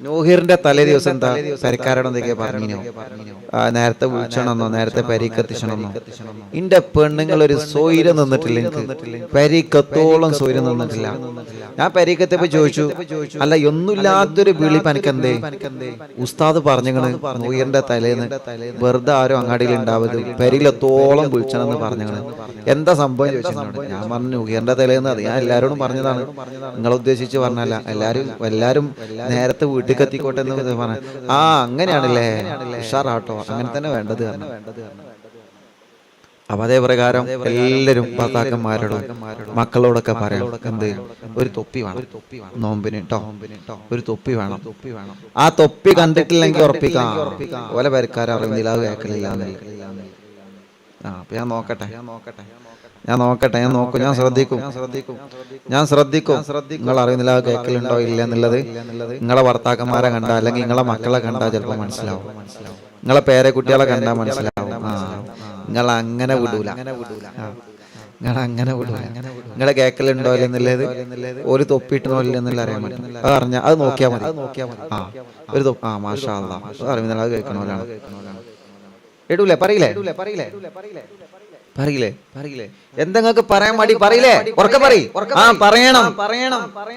S1: ന്യൂഹിയറിന്റെ തലേ ദിവസം എന്താ പെരക്കാരോട് എന്തൊക്കെയാ പറഞ്ഞോ, നേരത്തെ വിളിച്ചണമെന്നോ, നേരത്തെ പെരീക്കെത്തിച്ചണമെന്നോ. ഇന്റെ പെണ്ണുങ്ങൾ ഒരു സ്വൈരം നിന്നിട്ടില്ല, എനിക്ക് പെരീക്കത്തോളം സ്വൈരം നിന്നിട്ടില്ല. ഞാൻ പെരീക്കത്തപ്പോ ചോദിച്ചു, അല്ല ഒന്നുമില്ലാത്തൊരു വിളി പനക്കെന്തേ? ഉസ്താദ് പറഞ്ഞിങ്ങനെ ന്യൂഹിയറിന്റെ തലേന്ന് വെറുതെ ആരും അങ്ങാടിയിൽ ഉണ്ടാവത്, പെരീലത്തോളം വിളിച്ചണമെന്ന് പറഞ്ഞിങ്ങനെ. എന്താ സംഭവം ചോദിച്ചോട് ഞാൻ പറഞ്ഞു, ന്യൂഹിയറിന്റെ തലേന്ന്. അത് ഞാൻ എല്ലാരോടും പറഞ്ഞതാണ്, നിങ്ങളെ ഉദ്ദേശിച്ച് പറഞ്ഞല്ല. എല്ലാരും നേരത്തെ വീട്ടിൽ കത്തിക്കോട്ടെ എന്ന് പറഞ്ഞു. അങ്ങനെയാണല്ലേ, ഉഷാറാട്ടോ, അങ്ങനെ തന്നെ വേണ്ടത്. അപ്പൊ അതേ പ്രകാരം എല്ലാരും ഭർത്താക്കന്മാരോടും മക്കളോടൊക്കെ പറയാം, എന്ത് ഒരു തൊപ്പി വേണം നോമ്പിന് കേട്ടോ, ഒരു തൊപ്പി വേണം. ആ തൊപ്പി കണ്ടിട്ടില്ലെങ്കിൽ ഉറപ്പിക്കാം ഓലെ പേരക്കാരെ അറിയുന്നില്ല, അത് കേൾക്കലില്ല. അപ്പൊ ഞാൻ നോക്കട്ടെ. ഞാൻ നോക്കട്ടെ, ഞാൻ നോക്കും, ഞാൻ ശ്രദ്ധിക്കും. നിങ്ങൾ അറിയുന്നില്ല കേൾക്കലുണ്ടോ ഇല്ല എന്നുള്ളത്. നിങ്ങളെ ഭർത്താക്കന്മാരെ കണ്ടാ അല്ലെങ്കിൽ നിങ്ങളെ മക്കളെ കണ്ടാ ചിലപ്പോൾ മനസ്സിലാവും, നിങ്ങളെ പേരക്കുട്ടികളെ കണ്ടാൽ മനസ്സിലാവും. നിങ്ങൾ അങ്ങനെ വിടൂല, നിങ്ങളെ കേക്കലുണ്ടോ ഇല്ലെന്നുള്ളത്, ഒരു തൊപ്പിയിട്ടണോ ഇല്ലെന്നുള്ള അറിയാൻ പറ്റും. അത് അറിഞ്ഞാൽ അത് നോക്കിയാൽ മതി. ഒരു മാഷാ അല്ലാഹ്, അത് അറിയുന്നില്ല, അത് കേൾക്കണോലാണ്. ഇടൂലേ? പറയില്ലേ? എന്തെങ്ങൾക്ക് പറയാൻ മടി? പറയില്ലേ? ഉറക്കെ പറയും. പറയണം.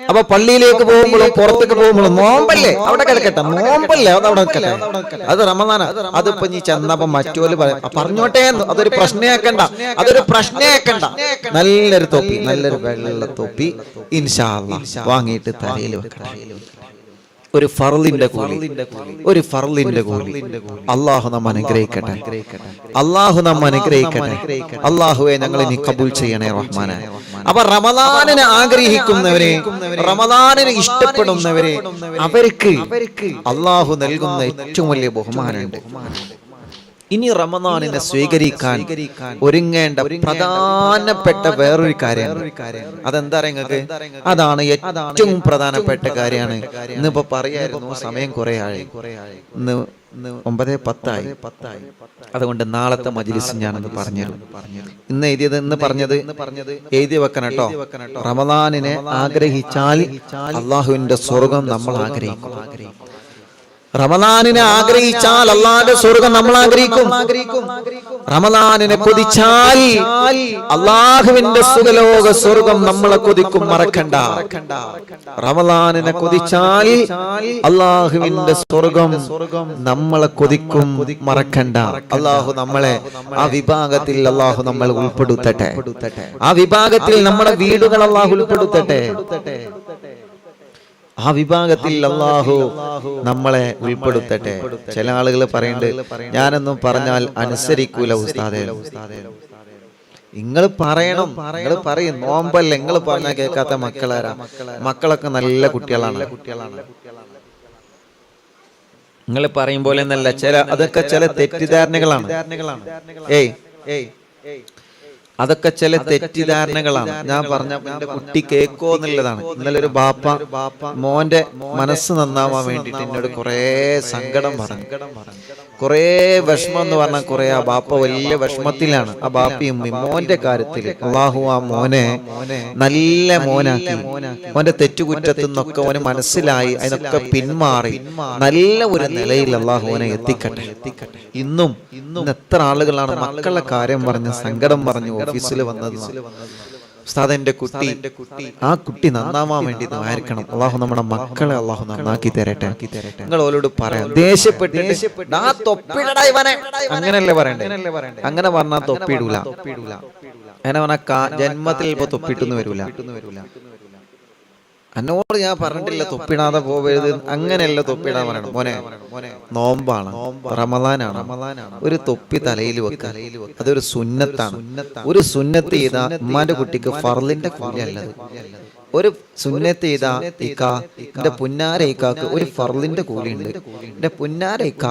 S1: അപ്പൊ പള്ളിയിലേക്ക് പോകുമ്പോഴും പുറത്തേക്ക് പോകുമ്പോഴും നോമ്പല്ലേ അവിടെ കിടക്കട്ടെ, നോമ്പല്ലേ അത് അവിടെ കിടക്കട്ടെ. അത് റമദാന. അതിപ്പോ നീ ചെന്നപ്പോ മറ്റോല് പറഞ്ഞോട്ടെ, അതൊരു പ്രശ്നമാക്കണ്ട, നല്ലൊരു തൊപ്പി, നല്ലൊരു വെള്ള തൊപ്പി ഇൻഷാ അല്ലാഹ് വാങ്ങിയിട്ട് തലയിൽ വെക്കണം. ഒരു ഫർളിന്റെ കൂലി. അല്ലാഹു നമ്മെ അനുഗ്രഹിക്കട്ടെ, അല്ലാഹുവേ ഞങ്ങളെ നീ കബൂൽ ചെയ്യണേ റഹ്മാനെ. അപ്പൊ റമദാനിനെ ആഗ്രഹിക്കുന്നവരെ, റമദാനിനെ ഇഷ്ടപ്പെടുന്നവരെ, അവർക്ക് അല്ലാഹു നൽകുന്ന ഏറ്റവും വലിയ ബഹുമാനമുണ്ട്. ഇനി റമദാനിനെ സ്വീകരിക്കാൻ ഒരുങ്ങേണ്ട പ്രധാനപ്പെട്ട വേറൊരു കാര്യമാണ്. അതെന്താ നിങ്ങൾക്ക്? അതാണ് ഏറ്റവും പ്രധാനപ്പെട്ട കാര്യമാണ്. ഇന്നിപ്പോ പറയായിരുന്നു, സമയം കുറെ ആയി, ഇന്ന് 9:10 അതുകൊണ്ട് നാളത്തെ മജ്‌ലിസ് ഞാനൊന്ന് പറഞ്ഞുതരും. ഇന്ന് പറഞ്ഞത് എഴുതി വെക്കണം കേട്ടോ. റമദാനിനെ ആഗ്രഹിച്ചാൽ അള്ളാഹുവിന്റെ സ്വർഗം നമ്മൾ ആഗ്രഹിക്കും. റമദാനിനെ ആഗ്രഹിച്ചാൽ അള്ളാന്റെ സ്വർഗം നമ്മൾ ആഗ്രഹിക്കും. റമദാനിനെ കൊതിച്ചാൽ അള്ളാഹുവിന്റെ സുഖലോക സ്വർഗം നമ്മളെ കൊതിക്കും, മറക്കണ്ട. റമദാനിനെ കൊതിച്ചാൽ അള്ളാഹുവിന്റെ സ്വർഗം നമ്മളെ കൊതിക്കും, മറക്കണ്ട. അള്ളാഹു നമ്മളെ ആ വിഭാഗത്തിൽ അള്ളാഹു നമ്മൾ ഉൾപ്പെടുത്തട്ടെ. ആ വിഭാഗത്തിൽ നമ്മുടെ വീടുകൾ അള്ളാഹു ഉൾപ്പെടുത്തട്ടെ. ആ വിഭാഗത്തിൽ അല്ലാഹു നമ്മളെ ഉൾപ്പെടുത്തട്ടെ. ചില ആളുകൾ പറയുന്നുണ്ട്, ഞാനൊന്നും പറഞ്ഞാൽ അനുസരിക്കൂല ഉസ്താദേ. നിങ്ങൾ പറയണം, നിങ്ങൾ പറയും, നോമ്പല്ലേ, നിങ്ങൾ പറഞ്ഞാൽ കേൾക്കാത്ത മക്കളാരാ? മക്കളൊക്കെ നല്ല കുട്ടികളാണ്. നിങ്ങൾ പറയും പോലെ എന്നല്ല, അതൊക്കെ ചില തെറ്റിദ്ധാരണകളാണ്. അതൊക്കെ ചില തെറ്റിദ്ധാരണകളാണ്. ഞാൻ പറഞ്ഞ എന്റെ കുട്ടി കേക്കോ എന്നുള്ളതാണ്. ഇന്നലെ ഒരു ബാപ്പ മോന്റെ മനസ്സ് നന്നാവാൻ വേണ്ടിട്ട് എന്നോട് കുറെ സങ്കടം പറഞ്ഞു, കുറെ വിഷമം എന്ന് പറഞ്ഞാൽ കുറെ. ആ ബാപ്പ വലിയ വിഷമത്തിലാണ്. ആ ബാപ്പയും മോന്റെ കാര്യത്തിൽ അല്ലാഹു ആ മോനെ നല്ല മോനാക്കി, മോന്റെ തെറ്റുകുറ്റത്തു നിന്നൊക്കെ അവന് മനസ്സിലായി, അതിനൊക്കെ പിന്മാറി നല്ല ഒരു നിലയിൽ അല്ലാഹു അവനെ എത്തിക്കട്ടെ. ഇന്ന് എത്ര ആളുകളാണ് മക്കളുടെ കാര്യം പറഞ്ഞ് സങ്കടം പറഞ്ഞു ഓഫീസിൽ വന്നത്. ഉസ്താദ് എന്റെ കുട്ടി, ആ കുട്ടി നന്നാവാൻ വേണ്ടി ആയിരിക്കണം. അള്ളാഹു നമ്മുടെ മക്കളെ അള്ളാഹു നന്നാക്കി തരട്ടെ. നിങ്ങൾ ഓരോട് പറയാം, ദേഷ്യപ്പെട്ടിട്ട് അങ്ങനെയല്ലേ പറയണ്ടേ? അങ്ങനെ പറഞ്ഞാൽ തൊപ്പിയിടൂല. അങ്ങനെ പറഞ്ഞാൽ ജന്മത്തിൽ ഇപ്പൊ തൊപ്പിയിട്ടൊന്നും വരൂല. എന്നോട് ഞാൻ പറഞ്ഞിട്ടില്ല തൊപ്പിടാതെ പോവരുത്, അങ്ങനെയല്ല തൊപ്പിടാൻ പറയണം. മോനെ, നോമ്പാണ്, റമദാനാണ്, ഒരു തൊപ്പി തലയിൽ വെക്കുക, അതൊരു സുന്നത്താണ്. ഒരു സുന്നത്ത് ചെയ്താ ഉമ്മാന്റെ കുട്ടിക്ക് ഫർളിന്റെ കൂലി അല്ലത്. ഒരു സുന്നത്ത് ചെയ്താ എന്റെ പുന്നാര ഇക്കാക്ക് ഒരു ഫർളിന്റെ കൂലി ഉണ്ട്. എന്റെ പുന്നാര ഇക്ക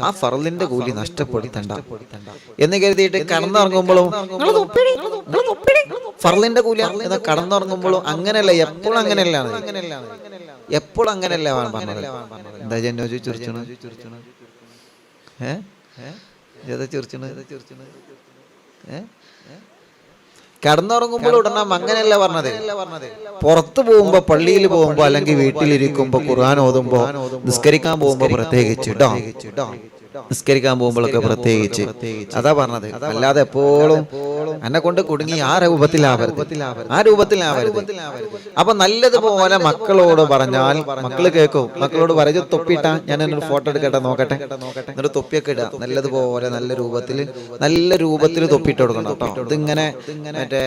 S1: ആ ഫർളിന്റെ കൂലി നഷ്ടപ്പെടുത്തണ്ട എന്ന് കരുതിയിട്ട് കടന്നുറങ്ങുമ്പോഴും ഫർളിന്റെ കൂലി എന്ന് കടന്നുറങ്ങുമ്പോഴും അങ്ങനെയല്ല. എപ്പോഴും അങ്ങനെയല്ല, എപ്പോഴും അങ്ങനെയല്ല പറഞ്ഞത്. എന്താ ജന്നോ ചിരിച്ചണ? കടന്നുറങ്ങുമ്പോൾ ഉടനെ അങ്ങനെയല്ല പറഞ്ഞത്. പുറത്തു പോകുമ്പോ, പള്ളിയിൽ പോകുമ്പോ, അല്ലെങ്കിൽ വീട്ടിലിരിക്കുമ്പോ, ഖുർആൻ ഓതുമ്പോ, നിസ്കരിക്കാൻ പോകുമ്പോ പ്രത്യേകിച്ച് നിസ്കരിക്കാൻ പോകുമ്പോഴൊക്കെ പ്രത്യേകിച്ച് അതാ പറഞ്ഞത്. അല്ലാതെ എപ്പോഴും എന്നെ കൊണ്ട് കുടുങ്ങി ആ രൂപത്തിലാവരുത്. അപ്പൊ നല്ലതുപോലെ മക്കളോട് പറഞ്ഞാൽ മക്കള് കേൾക്കും. മക്കളോട് പറഞ്ഞു തൊപ്പിട്ടാ ഞാൻ എന്നൊരു ഫോട്ടോ എടുക്കട്ടെ, നോക്കട്ടെ, എന്നിട്ട് തൊപ്പിയൊക്കെ ഇടുക. നല്ലതുപോലെ നല്ല രൂപത്തിൽ തൊപ്പിയിട്ട് കൊടുക്കണം കേട്ടോ. ഇതിങ്ങനെ മറ്റേ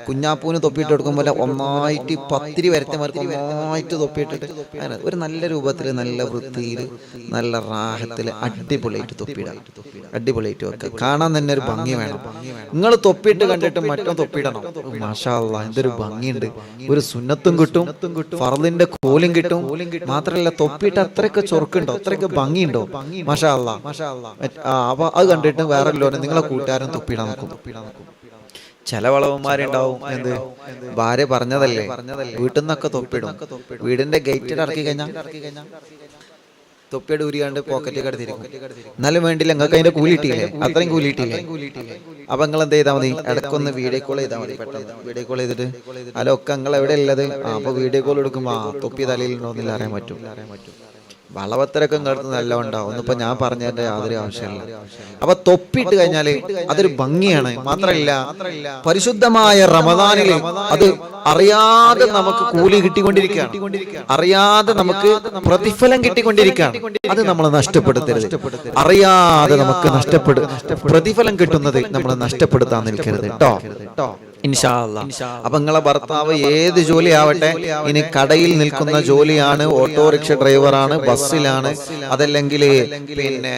S1: കുഞ്ഞാപ്പൂന് തൊപ്പിയിട്ട് കൊടുക്കും പോലെ ഒന്നായിട്ട് പത്തിരി വരത്തമാർക്ക് ഒന്നായിട്ട് തൊപ്പിയിട്ടിട്ട് ഒരു നല്ല രൂപത്തിൽ, നല്ല വൃത്തിയിൽ, നല്ല റാഹത്തിൽ അടിപൊളിയായിട്ട് തൊപ്പിയിടാം. അടിപൊളിയായിട്ട് വെക്കുക. കാണാൻ തന്നെ ഒരു ഭംഗി വേണം. നിങ്ങൾ തൊപ്പിയിട്ട് കണ്ടിട്ട് മറ്റോ തൊപ്പിയിടണം. മാഷാ അല്ലാഹ്, എന്തൊരു ഭംഗിയുണ്ട്. ഒരു സുന്നത്തും കിട്ടും, ഫർളിന്റെ കോലും കിട്ടും. മാത്രല്ല തൊപ്പിയിട്ട് അത്രയ്ക്ക് ചൊറുക്കുണ്ടോ, അത്രയ്ക്ക് ഭംഗിയുണ്ടോ. മാഷാ അല്ലാഹ്. അപ്പൊ അത് കണ്ടിട്ട് വേറെ ലോനെ നിങ്ങളെ കൂട്ടുകാരൻ തൊപ്പിയിടാൻ നോക്കും. ചില വളവന്മാരുണ്ടാവും എന്ത് ഭാര്യ പറഞ്ഞതല്ലേ വീട്ടിൽ നിന്നൊക്കെ തൊപ്പിടും, വീടിന്റെ ഗേറ്റിൽ ഇറക്കി കഴിഞ്ഞാൽ തൊപ്പിയുടെ ഊരിയാണ്ട് പോക്കറ്റിൽ എടുത്തിരിക്കും. എന്നാലും വേണ്ടില്ല, നിങ്ങൾക്ക് അതിന്റെ കൂലിട്ടില്ലേ, അത്രയും കൂലിട്ടില്ലേ. അപ്പൊ നിങ്ങൾ എന്ത് ചെയ്താൽ മതി, ഇടയ്ക്കൊന്ന് വീഡിയോ കോൾ ചെയ്താൽ മതി. പെട്ടെന്ന് വീഡിയോ കോൾ ചെയ്തിട്ട് ഹലോ ഒക്കെ നിങ്ങൾ എവിടെ ഉള്ളത്, അപ്പൊ വീഡിയോ കോൾ എടുക്കുമ്പോ തൊപ്പി തലയിലുണ്ടോന്നില്ല അറിയാൻ പറ്റും. വളവത്തരൊക്കെ കേട്ട് നല്ല ഉണ്ടാവും. ഒന്നിപ്പോ ഞാൻ പറഞ്ഞതിന്റെ യാതൊരു ആവശ്യമില്ല. അപ്പൊ തൊപ്പിട്ട് കഴിഞ്ഞാല് അതൊരു ഭംഗിയാണ്. മാത്രല്ല പരിശുദ്ധമായ റമദാനില് അത് അറിയാതെ നമുക്ക് കൂലി കിട്ടിക്കൊണ്ടിരിക്കുകയാണ്, അറിയാതെ നമുക്ക് പ്രതിഫലം കിട്ടിക്കൊണ്ടിരിക്കുകയാണ്. അത് നമ്മൾ നഷ്ടപ്പെടുത്തരുത്. അറിയാതെ നമുക്ക് പ്രതിഫലം കിട്ടുന്നത് നമ്മൾ നഷ്ടപ്പെടുത്താൻ നിൽക്കരുത് കേട്ടോ. ഇൻഷാ അല്ലാഹ്. അപ്പൊ നിങ്ങളെ ഭർത്താവ് ഏത് ജോലി ആവട്ടെ, ഇനി കടയിൽ നിൽക്കുന്ന ജോലിയാണ്, ഓട്ടോറിക്ഷ ഡ്രൈവറാണ്, ബസ്സിലാണ്, അതല്ലെങ്കിൽ പിന്നെ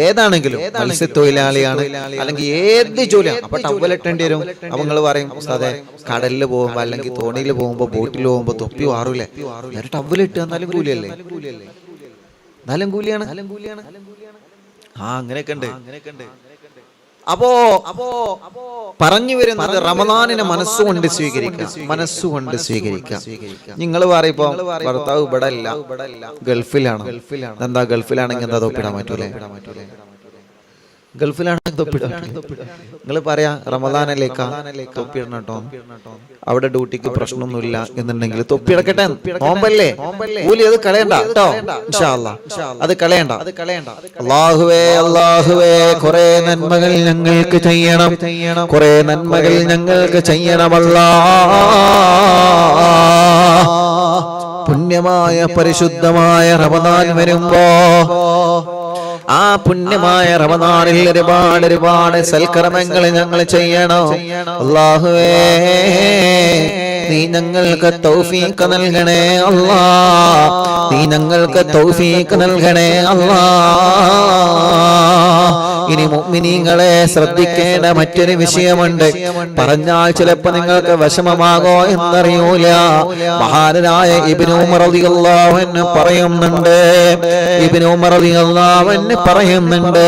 S1: ഏതാണെങ്കിലും മത്സ്യത്തൊഴിലാളിയാണ്, അല്ലെങ്കിൽ ഏത് ജോലിയാണ്, അപ്പൊ ടവലിട്ടേണ്ടി വരും. അപ്പൊ നിങ്ങൾ പറയും ഉസ്താദേ കടലിൽ പോകുമ്പോ അല്ലെങ്കിൽ തോണിയിൽ പോകുമ്പോ ബോട്ടിൽ പോകുമ്പോ തൊപ്പി വാറൂലേ, ടവലിട്ട് എന്നാലും കൂലിയല്ലേ, എന്നാലും കൂലിയാണ്. അങ്ങനെയൊക്കെ ഉണ്ട്. അപ്പോ പറഞ്ഞു വരുന്നത് റമദാനിനെ മനസ്സുകൊണ്ട് സ്വീകരിക്കാം. നിങ്ങൾ പറയിപ്പോ ഭർത്താവ് ഇവിടെ അല്ല, ഗൾഫിലാണ്. എന്താ ഗൾഫിലാണെങ്കിൽ എന്താ തൊപ്പിടാൻ പറ്റൂലേ? ഗൾഫിലാണെങ്കിൽ തൊപ്പിടാൻ. നിങ്ങൾ പറയാ റമദാനിലേക്കാ തൊപ്പിടണം കേട്ടോ, അവിടെ ഡ്യൂട്ടിക്ക് പ്രശ്നമൊന്നുമില്ല എന്നുണ്ടെങ്കിൽ തൊപ്പിടക്കട്ടെ, നോമ്പല്ലേ, കൂലി അത് കളയണ്ട കേട്ടോ. ഇൻഷാ അല്ലാഹ് അത് കളയണ്ട. അല്ലാഹുവേ കുറെ നന്മകൾ ഞങ്ങൾക്ക് ചെയ്യണം, കുറെ നന്മകൾ ഞങ്ങൾക്ക് ചെയ്യണമല്ലാ. പുണ്യമായ പരിശുദ്ധമായ റമദാൻ വരുമ്പോ ആ പുണ്യമായ റമദാനിൽ ഒരുപാട് സൽക്കർമ്മങ്ങൾ ഞങ്ങൾ ചെയ്യണം. അല്ലാഹുവേ നീ ഞങ്ങൾക്ക് തൗഫീഖ് നൽകണേ അല്ലാ, നീ ഞങ്ങൾക്ക് തൗഫീഖ് നൽകണേ അല്ലാ. ഇനി മുഅ്മിനീങ്ങളെ ശ്രദ്ധിക്കേണ്ട മറ്റൊരു വിഷയമുണ്ട്. പറഞ്ഞാൽ ചിലപ്പോ നിങ്ങൾക്ക് വിഷമമാകോ എന്നറിയൂല. മഹാനായ ഇബ്നു ഉമർ റളിയല്ലാഹു അൻഹു പറയുന്നുണ്ട്,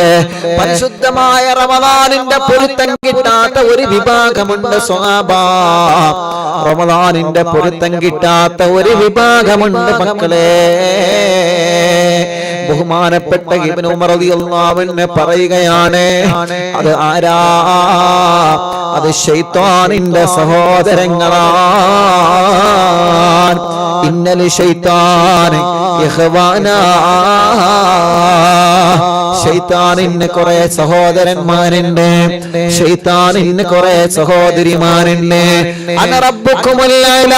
S1: പരിശുദ്ധമായ റമദാനിന്റെ പൊരുത്തം കിട്ടാത്ത ഒരു വിഭാഗമുണ്ട് സ്വഹാബ. റമദാനിന്റെ പൊരുത്തം കിട്ടാത്ത ഒരു വിഭാഗമുണ്ട് മക്കളെ. ബഹുമാനപ്പെട്ട ഇബ്നു ഉമർ റളിയല്ലാഹു അൻഹു പറയുകയാണ്, അത് ആരാ? അത് ശൈത്താനിന്റെ സഹോദരങ്ങളാണ്. ഇന്നൽ ശൈത്താൻ ഇഖ്വാനാ. ശൈത്താനിന് കുറെ സഹോദരന്മാരുണ്ട്, ശൈത്താനിന് കുറെ സഹോദരിമാരുണ്ട്. അന റബ്ബുക്കുമുൽ അഅല,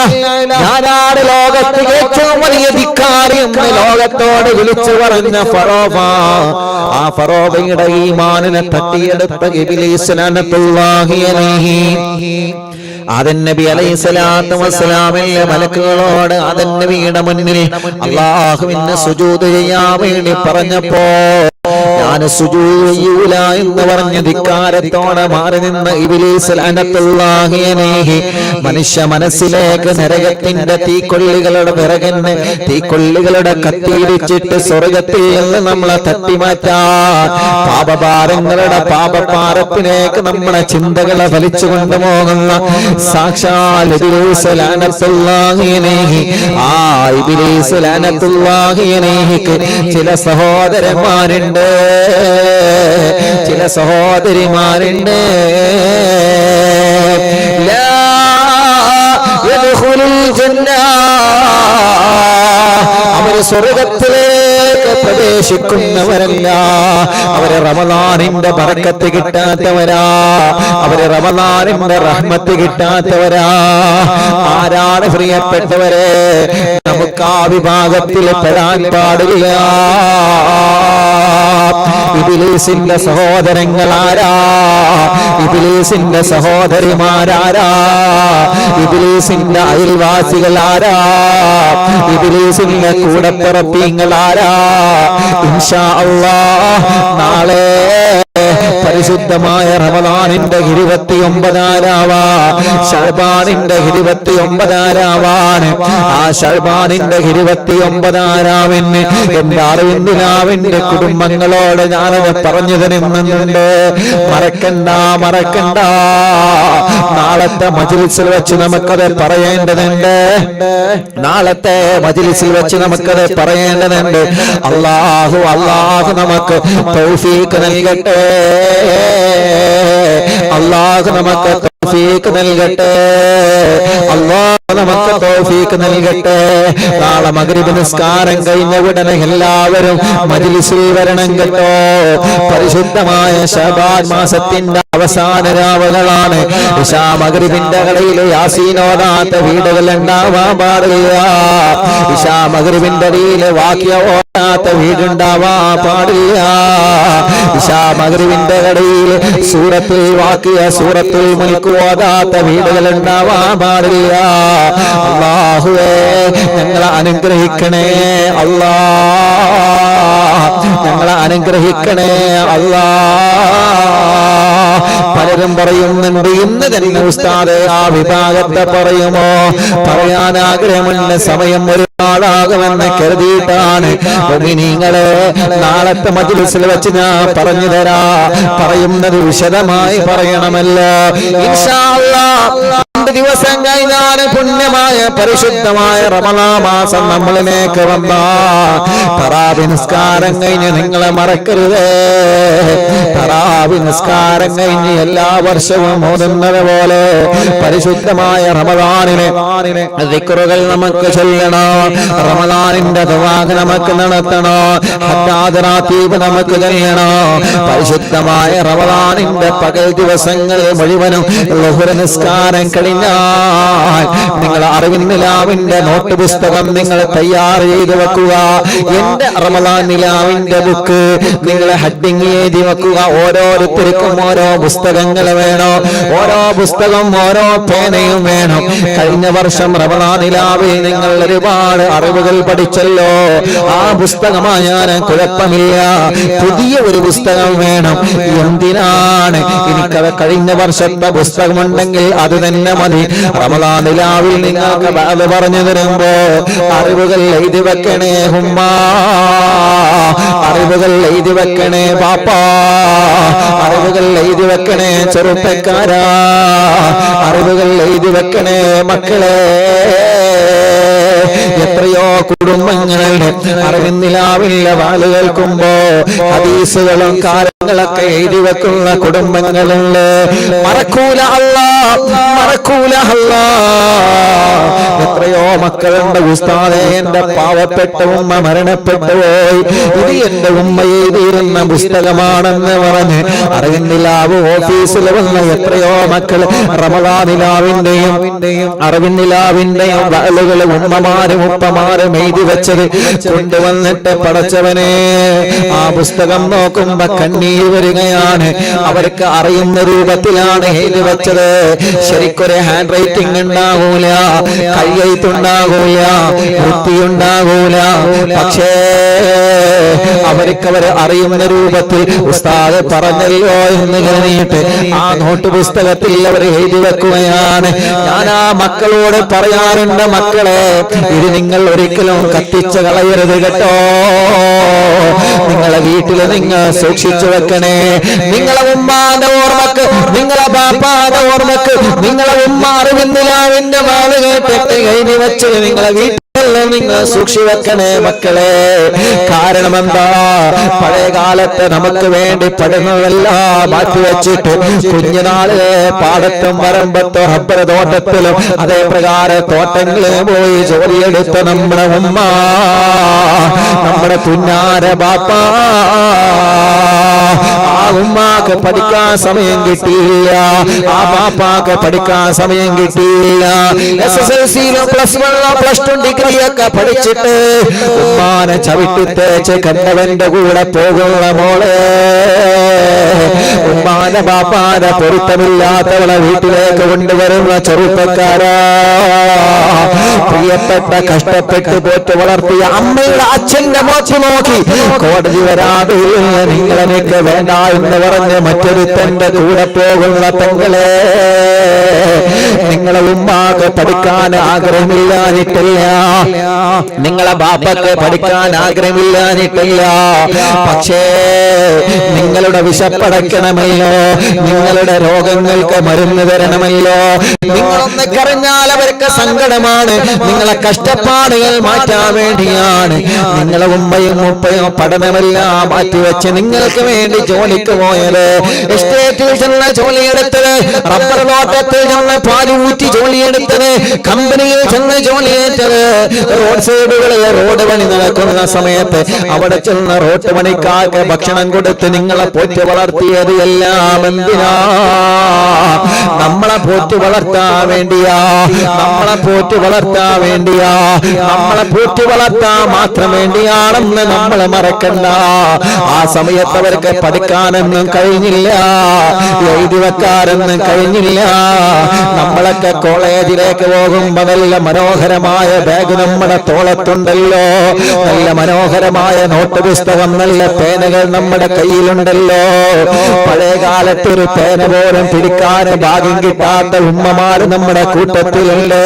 S1: ഞാനാണ് ലോകത്തിലെ ഏറ്റവും വലിയ ധിക്കാരി എന്ന് ലോകത്തോട് വിളിച്ചു പറഞ്ഞ ഫറോവ. ആ ഫറോവയുടെ ഈമാനിനെ തട്ടിയെടുത്ത ഇബ്ലീസ് ലഅനത്തുല്ലാഹി അലൈഹി. ആദം നബി അലൈഹിസ്സലാത്തു വസ്സലാമിലെ മലക്കുകളോട് ആദം നബിയുടെ മുന്നിൽ അല്ലാഹുവിന് സുജൂദ് ചെയ്യാൻ വേണ്ടി പറഞ്ഞപ്പോ ഞാൻ സുജൂദ് ചെയ്യൂല എന്ന് പറഞ്ഞ് ധിക്കാരത്തോടെ മാറി നിന്ന ഇബ്ലീസ് ലഅനത്തുല്ലാഹി അലൈഹി മനുഷ്യ മനസ്സിലേക്ക് നരകത്തിന്റെ തീക്കൊള്ളികളുടെ കത്തിയിടിച്ചിട്ട് സ്വർഗത്തിൽ നിന്ന് നമ്മളെ തട്ടിമാറ്റാൻ, പാപഭാരങ്ങളുടെ പാപഭാരത്തിലേക്ക് നമ്മുടെ ചിന്തകളെ വലിച്ചു കൊണ്ടുപോകുന്ന സാക്ഷാൽ ഇബ്ലീസ് ലഅനത്തുല്ലാഹി അലൈഹി. ആ ഇബ്ലീസ് ലഅനത്തുല്ലാഹി അലൈഹിക്ക് ചില സഹോദരന്മാരുണ്ട്, ചില സഹോദരിമാരുണ്ട്. ലാ യദ്ഖുലുൽ ജന്ന, അവര് സ്വർഗ്ഗത്തിലേക്ക് പ്രവേശിക്കുന്നവരല്ല. അവര് റമദാനിന്റെ ബറക്കത്ത് കിട്ടാത്തവരാ, അവര് റമദാനിന്റെ റഹ്മത്ത് കിട്ടാത്തവരാ. ആരാണ് പ്രിയപ്പെട്ടവരെ? നമുക്ക് ആ വിഭാഗത്തിൽ പെടാൻ പാടില്ല. ഇബ്ലീസിന്റെ സഹോദരങ്ങളാരാ? ഇബ്ലീസിന്റെ സഹോദരിമാരാരാ? ഇബ്ലീസിന്റെ അയൽവാസികളാരാ? ഇബ്ലീസിന്റെ കൂടപ്പിറപ്പിങ്ങളാരാ? ഇൻഷാ അല്ലാഹ് നാളെ പരിശുദ്ധമായ റമദാനിന്റെ 29 രാവാ, ശഅബാനിന്റെ 29 രാവാണ്. ആ ശഅബാനിന്റെ 29 രാവിന് എന്റെ അറിവിന്റെ കുടുംബങ്ങളോട് ഞാനത് പറഞ്ഞു തരുന്നുണ്ട്. മറക്കണ്ട. നാളത്തെ മജ്‌ലിസിൽ വെച്ച് നമുക്കത് പറയേണ്ടതുണ്ട്. നാളത്തെ മജ്‌ലിസിൽ വെച്ച് നമുക്കത് പറയേണ്ടതുണ്ട്. അല്ലാഹു നമുക്ക് തൗഫീഖ് നൽകട്ടെ. അല്ലാഹു നമുക്ക് തൗഫീഖ് നൽകട്ടെ. അല്ലാഹു നമുക്ക് തൗഫീഖ് നൽകട്ടെ. നാളെ മഗ്‌രിബ് നിസ്കാരം കഴിഞ്ഞ ഉടനെ എല്ലാവരും മജ്‌ലിസിൽ വരണം കേട്ടോ. പരിശുദ്ധമായ ശഅബാൻ മാസത്തിന്റെ അവസാന രാവുകളാണ്. ഇശാ മഗ്‌രിബിന്റെ ഇടയിൽ യാസീൻ ഓതാത്ത വീടുകൾ ഉണ്ടാവാൻ പാടില്ല. ഇശാ മഗ്‌രിബിന്റെ ഇടയിൽ വാഖിയ ഓതാത്ത വീടുണ്ടാവാൻ പാടില്ല. ഇശാ മഗ്‌രിബിന്റെ ഇടയിൽ സൂറത്തുൽ വാഖിയ സൂറത്തുൽ മുൽക്ക് ഓതാത്ത വീടുകൾ ഉണ്ടാവാൻ പാടില്ല. അല്ലാഹുവേ ഞങ്ങളെ അനുഗ്രഹിക്കണേ അല്ലാഹ്, ഞങ്ങളെ അനുഗ്രഹിക്കണേ അല്ലാഹ്. പലരും പറയുന്നുണ്ട് ഇന്ന് തന്നെ ഉസ്താദേ ആ വിഭാഗത്തെ പറയുമോ? പറയാൻ ആഗ്രഹമുള്ള സമയം ഒരുപാടാകുമെന്ന് കരുതിയിട്ടാണ്. മുഅ്മിനീങ്ങളെ നാളത്തെ മജ്‌ലിസിൽ വെച്ച് ഞാൻ പറഞ്ഞു തരാ. പറയുന്നത് വിശദമായി പറയണമല്ലോ ഇൻഷാ അല്ലാഹ്. 2 ദിവസം കഴിഞ്ഞാൽ പുണ്യമായ പരിശുദ്ധമായ റമളാൻ മാസം നമ്മളിലേക്ക് വന്നാ തറാവി നിസ്കാരം കഴിഞ്ഞ് നിങ്ങളെ മറക്കരുതേ. തറാവി നിസ്കാരം കഴിഞ്ഞ് എല്ലാ വർഷവും ഓതുന്നത് പോലെ പരിശുദ്ധമായ റമളാനിലെ ദിക്റുകൾ നമുക്ക് ചൊല്ലണം. റമളാനിന്റെ ദുആ നമുക്ക് നടത്തണം. ഹത്താദ് റാത്തീബ് നമുക്ക് ചൊല്ലണം. പരിശുദ്ധമായ റമളാനിന്റെ പകൽ ദിവസങ്ങൾ മുഴുവനും ളുഹ്ർ നിസ്കാരം കഴിഞ്ഞാൽ നിങ്ങൾ അറിവിൻ നിലാവിന്റെ നോട്ട് പുസ്തകം നിങ്ങൾ തയ്യാർ ചെയ്ത് വെക്കുക. എന്റെ റമളാൻ നിലാവിന്റെ ബുക്ക് നിങ്ങൾ ഹെഡിങ് എഴുതി വെക്കുക. ഓരോരുത്തർക്കും ഓരോ പുസ്തകങ്ങൾ വേണം. ഓരോ പുസ്തകം ഓരോ പേനയും വേണം. കഴിഞ്ഞ വർഷം റമളാൻ നിലാവിൽ നിങ്ങൾ ഒരുപാട് അറിവുകൾ പഠിച്ചല്ലോ. ആ പുസ്തകമായാലും കുഴപ്പമില്ല, പുതിയ ഒരു പുസ്തകം വേണം. എന്തിനാണ്? എനിക്കത് കഴിഞ്ഞ വർഷത്തെ പുസ്തകമുണ്ടെങ്കിൽ അത് തന്നെ മതി. റമളാൻ നിലാവിൽ നിങ്ങൾക്ക് അത് പറഞ്ഞു തരുമ്പോ അറിവുകൾ എഴുതി വെക്കണേ ഉമ്മ, അറിവുകൾ എഴുതി വെക്കണേ പാപ്പാ, അറിവുകൾ എഴുതി വെക്കണേ ചെറുപ്പക്കാരാ, അറിവുകൾ എഴുതി വെക്കണേ മക്കളെ. എത്രയോ കുടുംബങ്ങളുടെ അറിവിന്നിലാവില്ല വാല് കേൾക്കുമ്പോ ഹദീസുകളും കാര്യങ്ങളൊക്കെ എഴുതി വെക്കുന്ന കുടുംബങ്ങളുണ്ട്. മറക്കൂല അല്ലാഹ്, മറക്കൂല അല്ലാഹ്. എത്രയോ മക്കളുണ്ട് ഉസ്താദേ എന്റെ പാവപ്പെട്ട ഉമ്മ മരണപ്പെട്ടു പോയി, ഇത് എന്റെ ഉമ്മ എഴുതിയിരുന്ന പുസ്തകമാണെന്ന് പറഞ്ഞ് അറിവിന്നിലാവ് ഓഫീസിൽ വന്ന എത്രയോ മക്കൾ റമളാൻ നിലാവിന്റെയും അറിവിന്നിലാവിന്റെയും വാലുകൾ ഉമ്മമാരും ഉപ്പമാരും എഴുതി വെച്ചത് കൊണ്ടുവന്നിട്ട് പടച്ചവനെ ആ പുസ്തകം നോക്കുമ്പോ കണ്ണീർ വരികയാണ്. അവർക്ക് അറിയുന്ന രൂപത്തിലാണ് എഴുതി വെച്ചത്. ശരിക്കൊരു ഹാൻഡ് റൈറ്റിംഗ് ഉണ്ടാകൂല, കൈയെഴുത്തുണ്ടാകൂല, വൃത്തിയുണ്ടാകൂല. പക്ഷേ അവർക്ക് അറിയുന്ന രൂപത്തിൽ ഉസ്താദ് പറഞ്ഞല്ലോ എന്ന് കരുതിയിട്ട് ആ നോട്ട് പുസ്തകത്തിൽ അവർ എഴുതി വെക്കുകയാണ്. ഞാൻ ആ മക്കളോട് പറയാറുണ്ട്, മക്കളെ ഇത് നിങ്ങൾ ഒരിക്കലും കത്തിച്ച് കളയരുത് കേട്ടോ. നിങ്ങളെ വീട്ടിൽ നിങ്ങൾ സൂക്ഷിച്ചു വെക്കണേ. നിങ്ങളെ ഉമ്മാന്റെ ഓർമ്മക്ക്, നിങ്ങളെ ബാപ്പാന്റെ ഓർമ്മക്ക്, നിങ്ങളെ ഉമ്മ അറിവിന്നിലാവിന്റെ വാല് കേട്ടിട്ട് എഴുതി വെച്ച് നിങ്ങളെ വീട്ടിൽ നിങ്ങൾ സൂക്ഷിച്ചു വെക്കണേ മക്കളെ. കാരണം എന്താ? പഴയ കാലത്ത് നമുക്ക് വേണ്ടി പഠനമെല്ലാം മാറ്റിവെച്ചിട്ട് കുഞ്ഞുനാളിലെ പാടത്തും വരമ്പത്തും റബ്ബർ തോട്ടത്തിലും അതേ പ്രകാരം തോട്ടങ്ങളിൽ പോയി ജോലിയെടുത്ത നമ്മുടെ ഉമ്മ, നമ്മുടെ പുന്നാര ബാപ്പ, ആ ഉമ്മാക്ക് പഠിക്കാൻ സമയം കിട്ടിയില്ല, ആ ബാപ്പാക്ക് പഠിക്കാൻ സമയം കിട്ടിയില്ല. SSLCയിലും +1 +2 ഡിഗ്രിയൊക്കെ പഠിച്ചിട്ട് ഉമ്മാനെ ചവിട്ടിത്തേച്ച് കണ്ടവന്റെ കൂടെ പോകുന്ന മോളെ, ഉമ്മാന്റെ ബാപ്പാന്റെ പൊരുത്തമില്ലാത്തവളെ വീട്ടിലേക്ക് കൊണ്ടുവരുന്ന ചെറുപ്പക്കാരാ, പ്രിയപ്പെട്ട കഷ്ടപ്പെട്ട് പോറ്റ് വളർത്തിയ അമ്മയുടെ അച്ഛന്റെ മോച്ച് നോക്കി കോടതി വരാതെ നിങ്ങളെനിക്ക് വേണ്ട എന്ന് പറഞ്ഞ് മറ്റൊരുത്തന്റെ കൂടെ പോകുന്ന പെങ്ങളെ, നിങ്ങളെ ഉമ്മാക്ക് പഠിക്കാൻ ആഗ്രഹമില്ലാഞ്ഞിട്ടില്ല, നിങ്ങളെ ബാപ്പക്ക് പഠിക്കാൻ ആഗ്രഹമില്ലാഞ്ഞിട്ടില്ല, പക്ഷേ നിങ്ങളുടെ വിശപ്പടക്കണമല്ലോ, നിങ്ങളുടെ രോഗങ്ങൾക്ക് മരുന്ന് തരണമല്ലോ. നിങ്ങളൊന്ന് കരഞ്ഞാൽ അവർക്ക് സങ്കടമാണ്. നിങ്ങളെ കഷ്ടപ്പാടുകൾ മാറ്റാൻ വേണ്ടിയാണ് നിങ്ങളെ ഉമ്മയും ഉപ്പയും പഠനമെല്ലാം മാറ്റിവെച്ച് നിങ്ങൾക്ക് വേണ്ടി ജോലിക്ക് പോയത്, എസ്റ്റേറ്റിൽ ചെന്ന് ജോലിയെടുത്തത്, റബ്ബർ തോട്ടത്തിൽ ചെന്ന് പാലൂറ്റി ജോലിയെടുത്തത്, കമ്പനിയിൽ ചെന്ന് ജോലിയേറ്റത്, റോഡ് സൈഡുകളിൽ റോഡ് പണി നടക്കുന്ന സമയത്ത് അവിടെ ചെന്ന് റോഡ് പണിക്കാർക്ക് ഭക്ഷണം കൊടുത്ത് നിങ്ങളെ പോറ്റി വളർത്തിയത് എല്ലാം എന്തിനാ? നമ്മളെ പോറ്റി വളർത്താൻ വേണ്ടിയാ, നമ്മളെ പോറ്റി വളർത്താൻ വേണ്ടിയാ, നമ്മളെ പോറ്റി വളർത്താൻ മാത്രം വേണ്ടിയാണെന്ന് നമ്മൾ മറക്കണ്ട. ആ സമയത്ത് അവർക്ക് പഠിക്കാനൊന്നും കഴിഞ്ഞില്ല, എഴുതി വെക്കാനൊന്നും കഴിഞ്ഞില്ല. നമ്മളൊക്കെ കോളേജിലേക്ക് പോകുമ്പോ നല്ല മനോഹരമായ ബാഗ് നമ്മുടെ തോളത്തുണ്ടല്ലോ, നല്ല മനോഹരമായ നോട്ട് പുസ്തകം, നല്ല പേനകൾ നമ്മുടെ കയ്യിലുണ്ടല്ലോ. പഴയ കാലത്ത് ഒരു പേന പോലും പിടിക്കാൻ ഭാഗ്യം കിട്ടാത്ത ഉമ്മമാര് നമ്മുടെ കൂട്ടത്തിലുണ്ട്.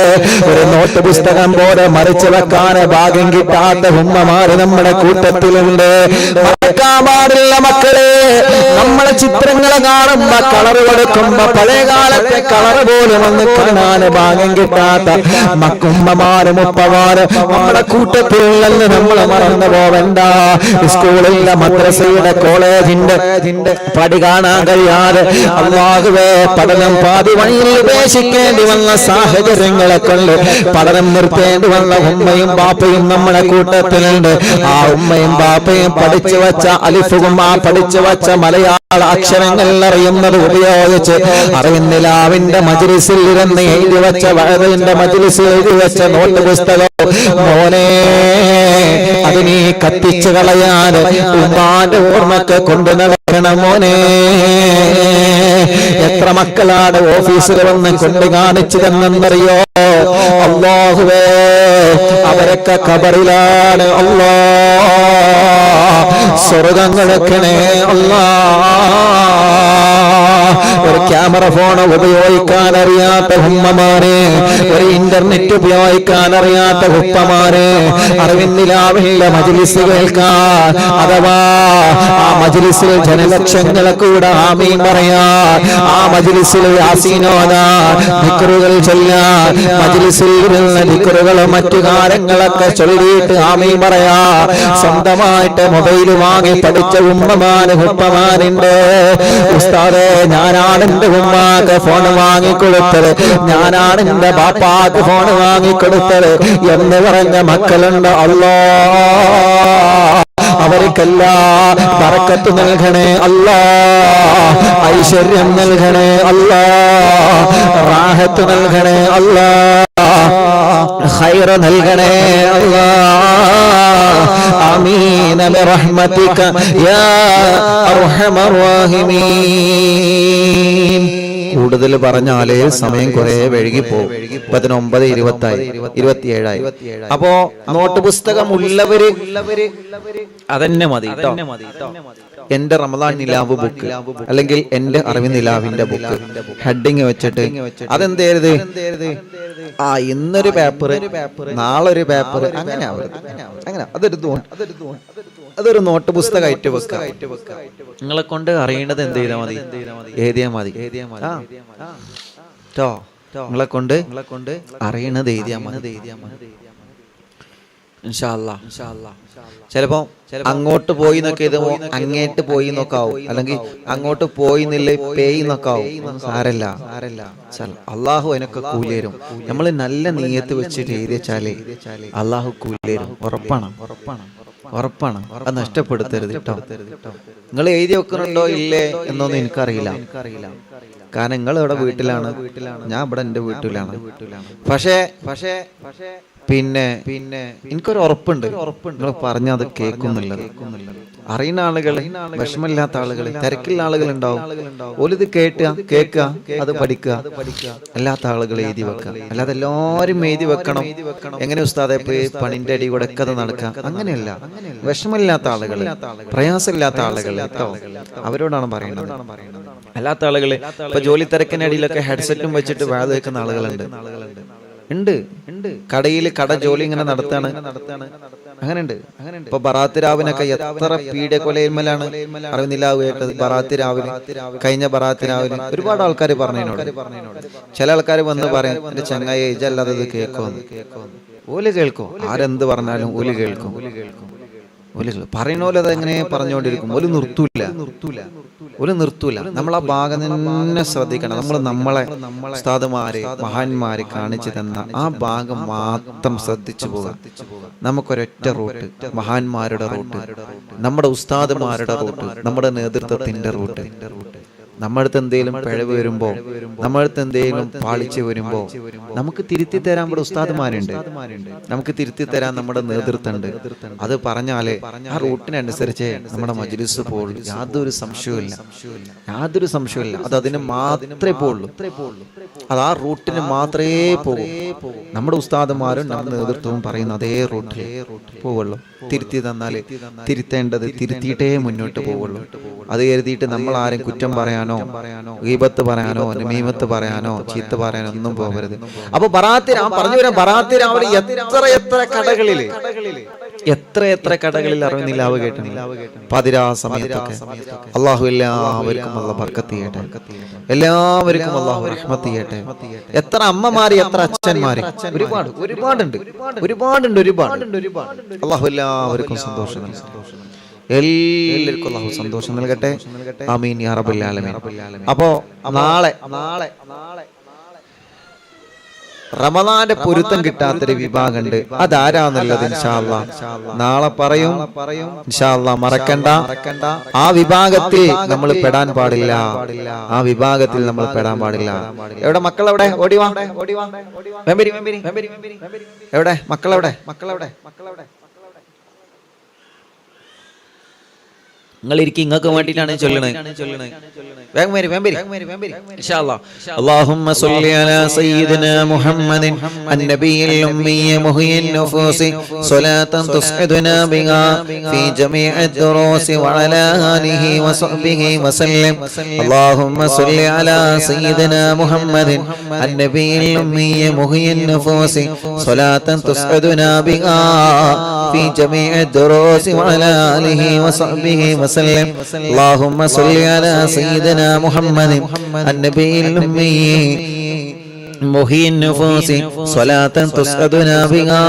S1: ഒരു നോട്ട് പുസ്തകം പോലെ മറിച്ചു വെക്കാൻ ഭാഗ്യം കിട്ടാത്ത ഉമ്മമാര് നമ്മുടെ കൂട്ടത്തിലുണ്ട്. മറക്കാൻ പാടില്ല മക്കളെ, നമ്മളെ ചിത്രങ്ങൾ കാണുമ്പോ കളർ കൊടുക്കുമ്പോ പഴയ കാലത്തെ കളർ പോലും ഒന്ന് കാണാൻ ഭാഗ്യം കിട്ടാത്ത മക്കുമ്മമാരും ഉപ്പമാരും നമ്മുടെ കൂട്ടത്തിലുള്ളെന്ന് നമ്മൾ മറന്നു പോവണ്ട. സ്കൂളിലെ മദ്രസയുടെ കോളേജിന്റെ പടി കാണാൻ കഴിയാതെ അല്ലാഹുവേ പഠനം പാതി വഴിയിൽ ഉപേക്ഷിക്കേണ്ടി വന്ന സാഹചര്യങ്ങളെ കൊണ്ട് പഠനം നിർത്തേണ്ടി വന്ന ഉമ്മയും ബാപ്പയും നമ്മുടെ കൂട്ടത്തിലുണ്ട്. ആ ഉമ്മയും ബാപ്പയും പഠിച്ചു വച്ച അലിഫും ആ പഠിച്ചു വച്ച മലയാള അക്ഷരങ്ങൾ അറിയുന്നത് ഉപയോഗിച്ച് അറിവിന്ദിലാവിന്റെ മജ്‌ലിസിൽ ഇരുന്ന് എഴുതി വെച്ച വഅദിന്റെ മജ്‌ലിസിൽ എഴുതി വെച്ച നോട്ട് പുസ്തകം മോനെ അത് നീ കത്തിച്ചു കളയാൻ ഉമ്മാന്റെ ഓർമ്മക്ക് കൊണ്ടു നടക്കണം മോനെ. എത്ര മക്കളാണ് ഓഫീസിൽ വന്ന് കൊണ്ട് കാണിച്ചു തന്നെന്നറിയോ? അല്ലാഹുവേ, അവരൊക്കെ ഖബറിലാണ്. സ്വർഗം കൊടുക്കണേ അല്ലാ. ഒരു ക്യാമറ ഫോൺ ഉപയോഗിക്കാൻ അറിയാത്ത ഉമ്മമാരെ, ഒരു ഇന്റർനെറ്റ് ഉപയോഗിക്കാൻ അറിയാത്ത ഉപ്പമാരെ, അറിവിന്ദിലാവില്ല മജ്‌ലിസ് കേൾക്കാൻ, അഥവാ ആ മജ്‌ലിസിൽ ജനലക്ഷങ്ങളെ കൂടെ ആമീൻ പറയാൻ, ആ മജ്‌ലിസിൽ യാസീൻ ഓതാൻ, ദിക്റുകൾ ചൊല്ലാൻ, മജ്‌ലിസിൽ ഇരുന്ന ദിക്റുകൾ മറ്റു കാര്യങ്ങളൊക്കെ ചൊല്ലിയിട്ട് ആമീൻ പറയാൻ സ്വന്തമായിട്ട് മൊബൈൽ വാങ്ങി പഠിച്ച ഉമ്മമാര് ഉപ്പമാരുണ്ട്. ഉസ്താദേ, ഞാനാണ് എന്റെ ഉമ്മാക്ക് ഫോൺ വാങ്ങിക്കൊടുത്തത്, ഞാനാണ് എന്റെ ബാപ്പാക്ക് ഫോൺ വാങ്ങിക്കൊടുത്തത് എന്ന് പറഞ്ഞ മക്കളുണ്ട്. അല്ലാഹ് അവർക്കെല്ലാം ബറക്കത്ത് നൽകണേ അല്ലാ, ഐശ്വര്യം നൽകണേ അല്ലാ, റാഹത്ത് നൽകണേ അല്ലാ, ഖൈർ നൽകണേ അല്ലാ. ആമീൻ ബിറഹ്മതിക യാ അർഹമർ റഹീമീൻ. കൂടുതൽ പറഞ്ഞാലേ സമയം കുറെ വൈകിപ്പോകും. 19:27 അപ്പോ നോട്ട് പുസ്തകം ഉള്ളവര് അതന്നെ മതി. എന്റെ റമദാൻ നിലാവ് ബുക്ക് അല്ലെങ്കിൽ എന്റെ അറിവ് നിലാവിന്റെ ബുക്ക് ഹെഡിങ് വെച്ചിട്ട് അതെന്തേരുത്, ആ ഇന്നൊരു പേപ്പർ നാളെ ഒരു പേപ്പർ, അങ്ങനെ അങ്ങനെ അതൊരു നോട്ട് പുസ്തകമായിട്ട് വെക്കുക. നിങ്ങളെ കൊണ്ട് അറിയേണ്ടത് എന്ത് ചെയ്താൽ മതി, എഴുതിയാൽ മതി. നിങ്ങളെ കൊണ്ട് അറിയണത് എഴുതിയാൽ മതി. ഇൻഷാ അല്ലാഹ് ചിലപ്പോ അങ്ങോട്ട് പോയി എന്നൊക്കെ എഴുതുമ്പോ അങ്ങേട്ട് പോയി എന്നൊക്കാവും, അല്ലെങ്കിൽ അങ്ങോട്ട് പോയി എന്നില്ലേ പേയി എന്നൊക്കാവും. സാരല്ല, അള്ളാഹു അതിനൊക്കെ കൂലിരും. നമ്മൾ നല്ല നീയത്ത് വെച്ചിട്ട് എഴുതി വെച്ചാലേ അള്ളാഹു കൂലിരും. ഉറപ്പാണ്. അത് നഷ്ടപ്പെടുത്തരുത് കേട്ടോ. നിങ്ങൾ എഴുതി വെക്കുന്നുണ്ടോ ഇല്ലേ എന്നൊന്നും എനിക്കറിയില്ല. കാരണം നിങ്ങൾ ഇവിടെ വീട്ടിലാണ്, ഞാൻ ഇവിടെ എന്റെ വീട്ടിലാണ്. പക്ഷേ പിന്നെ എനിക്കൊരു ഉറപ്പുണ്ട്, നിങ്ങൾ പറഞ്ഞത് കേൾക്കുന്നില്ല. അറിയുന്ന ആളുകൾ, വിഷമില്ലാത്ത ആളുകൾ, തിരക്കുള്ള ആളുകൾ ഉണ്ടാവും. ഓലിത് കേൾക്കുക, അത് പഠിക്കുക. അല്ലാത്ത ആളുകൾ എഴുതി വെക്കുക. അല്ലാതെ എല്ലാവരും എഴുതി വെക്കണം. എങ്ങനെ ഉസ്താദെ പോയി പണിന്റെ അടി കൂടെ ഒക്കെ നടക്കാം? അങ്ങനെയല്ല. വിഷമില്ലാത്ത ആളുകൾ, പ്രയാസമില്ലാത്ത ആളുകൾ കേട്ടോ, അവരോടാണ് പറയുന്നത്. അല്ലാത്ത ആളുകള് ഇപ്പൊ ജോലി തിരക്കിനടിയിലൊക്കെ ഹെഡ്സെറ്റും വെച്ചിട്ട് വാഴ വെക്കുന്ന ആളുകളുണ്ട്. കടയിൽ ജോലി ഇങ്ങനെ നടത്താണ്. അങ്ങനെയുണ്ട്. ഇപ്പൊ ബറാത്ത് രാവിനൊക്കെ എത്ര പീഡിയ കൊലയിന്മേലാണ് അറിവിനിലാവ് കേട്ടത്. ബറാത്ത് രാവിലെ, കഴിഞ്ഞ ബറാത്ത് രാവിലെ ഒരുപാട് ആൾക്കാർ പറഞ്ഞതിനോട്. ചില ആൾക്കാർ വന്ന് പറയാം, എന്റെ ചങ്ങായി ഇജല്ലാതെ ഇത് കേൾക്കുമെന്ന്. ഓല് കേൾക്കും. ആരെന്ത് പറഞ്ഞാലും ഓല് കേൾക്കും. പറയുന്ന പോലെ അതെങ്ങനെ പറഞ്ഞുകൊണ്ടിരിക്കും. ഒരു നിർത്തൂല. നമ്മൾ ആ ഭാഗം തന്നെ ശ്രദ്ധിക്കണം. നമ്മളെ ഉസ്താദുമാര്, മഹാന്മാര് കാണിച്ചു തന്ന ആ ഭാഗം മാത്രം ശ്രദ്ധിച്ചു പോകാം. നമുക്കൊരൊറ്റ റൂട്ട്, മഹാന്മാരുടെ റൂട്ട്, നമ്മുടെ ഉസ്താദുമാരുടെ റൂട്ട്, നമ്മുടെ നേതൃത്വത്തിന്റെ റൂട്ട്. നമ്മളടുത്ത് എന്തെങ്കിലും പിഴവ് വരുമ്പോ, നമ്മളടുത്ത് എന്തെങ്കിലും പാളിച്ച് വരുമ്പോ നമുക്ക് തിരുത്തി തരാൻ നമ്മുടെ ഉസ്താദുമാരുണ്ട്, നമുക്ക് തിരുത്തി തരാൻ നമ്മുടെ നേതൃത്വമുണ്ട്. അത് പറഞ്ഞാലേ ആ റൂട്ടിനനുസരിച്ച് നമ്മുടെ മജ്‌ലിസ് പോകുള്ളൂ. യാതൊരു സംശയവുമില്ല. അത് അതിന് മാത്രമേ പോകുള്ളൂ. അത് ആ റൂട്ടിന് മാത്രമേ പോകൂ. നമ്മുടെ ഉസ്താദുമാരും നമ്മുടെ നേതൃത്വവും പറയുന്ന അതേ റൂട്ടിൽ പോവുള്ളൂ. തിരുത്തി തന്നാല് തിരുത്തേണ്ടത് തിരുത്തിയിട്ടേ മുന്നോട്ട് പോവുള്ളൂ. അത് കരുതിയിട്ട് നമ്മൾ ആരും കുറ്റം പറയാനോ, ഗീബത്ത് പറയാനോ, നമീമത്ത് പറയാനോ, ചീത്ത പറയാനോ ഒന്നും പോകരുത്. അപ്പൊ പറഞ്ഞു വരാം, ബറാത്ത് രാവിലെ എത്ര കടകളിൽ അറിവിനിലാവ് കേട്ടില്ല. പതിരാ സമയത്തൊക്കെ അള്ളാഹു എല്ലാവർക്കും അള്ളാഹു ബർക്കത്ത് ചെയ്യട്ടെ, എല്ലാവർക്കും അള്ളാഹു റഹ്മത്ത് ചെയ്യട്ടെ. എത്ര അമ്മമാര്, എത്ര അച്ഛന്മാര്, ഒരുപാടുണ്ട്. അള്ളാഹു എല്ലാവർക്കും സന്തോഷം നൽകട്ടെ. എല്ലാവർക്കും അള്ളാഹു സന്തോഷം നൽകട്ടെ. ആമീൻ യാ റബ്ബൽ ആലമീൻ. അപ്പോ നാളെ റമദാന്റെ പൊരുത്തം കിട്ടാത്തൊരു വിഭാഗമുണ്ട്. അതാരാന്നുള്ളത് ഇൻഷാ അല്ലാഹ് നാളെ പറയും. ഇൻഷാ അല്ലാഹ് മറക്കണ്ട. ആ വിഭാഗത്തിൽ നമ്മൾ പെടാൻ പാടില്ല. എവിടെ മക്കളെവിടെ? ഓടിവാ. എവിടെ മക്കളെവിടെ? നിങ്ങൾ ഇരിക്കും. ഇങ്ങൾക്ക് വേണ്ടിയിട്ടാണ് ചൊല്ലണേ. വേഗം വരി. ഇൻഷാ അല്ലാഹ്. അല്ലാഹുമ്മ സ്വല്ലി അലാ സയ്യിദിനാ മുഹമ്മദിൻ അന്നബിയിൽ ഉമ്മിയ മുഹ്യിൻ നുഫൂസി സ്വലാത്തൻ തുസ്ഇദുനാ ബിഹാ ഫീ ജമീഇ ദുറൂസി വഅലാ ആലിഹി വസഹ്ബിഹി വസല്ലം. അല്ലാഹുമ്മ സ്വല്ലി അലാ സയ്യിദിനാ മുഹമ്മദിൻ അന്നബിയിൽ ഉമ്മിയ മുഹ്യിൻ നുഫൂസി സ്വലാത്തൻ തുസ്ഇദുനാ ബിഹാ ഫീ ജമീഇ ദുറൂസി വഅലാ ആലിഹി വസഹ്ബിഹി വസല്ലം. اللهم صل على سيدنا محمد النبي الأمي محيي النفوس صلاة تسعدنا بها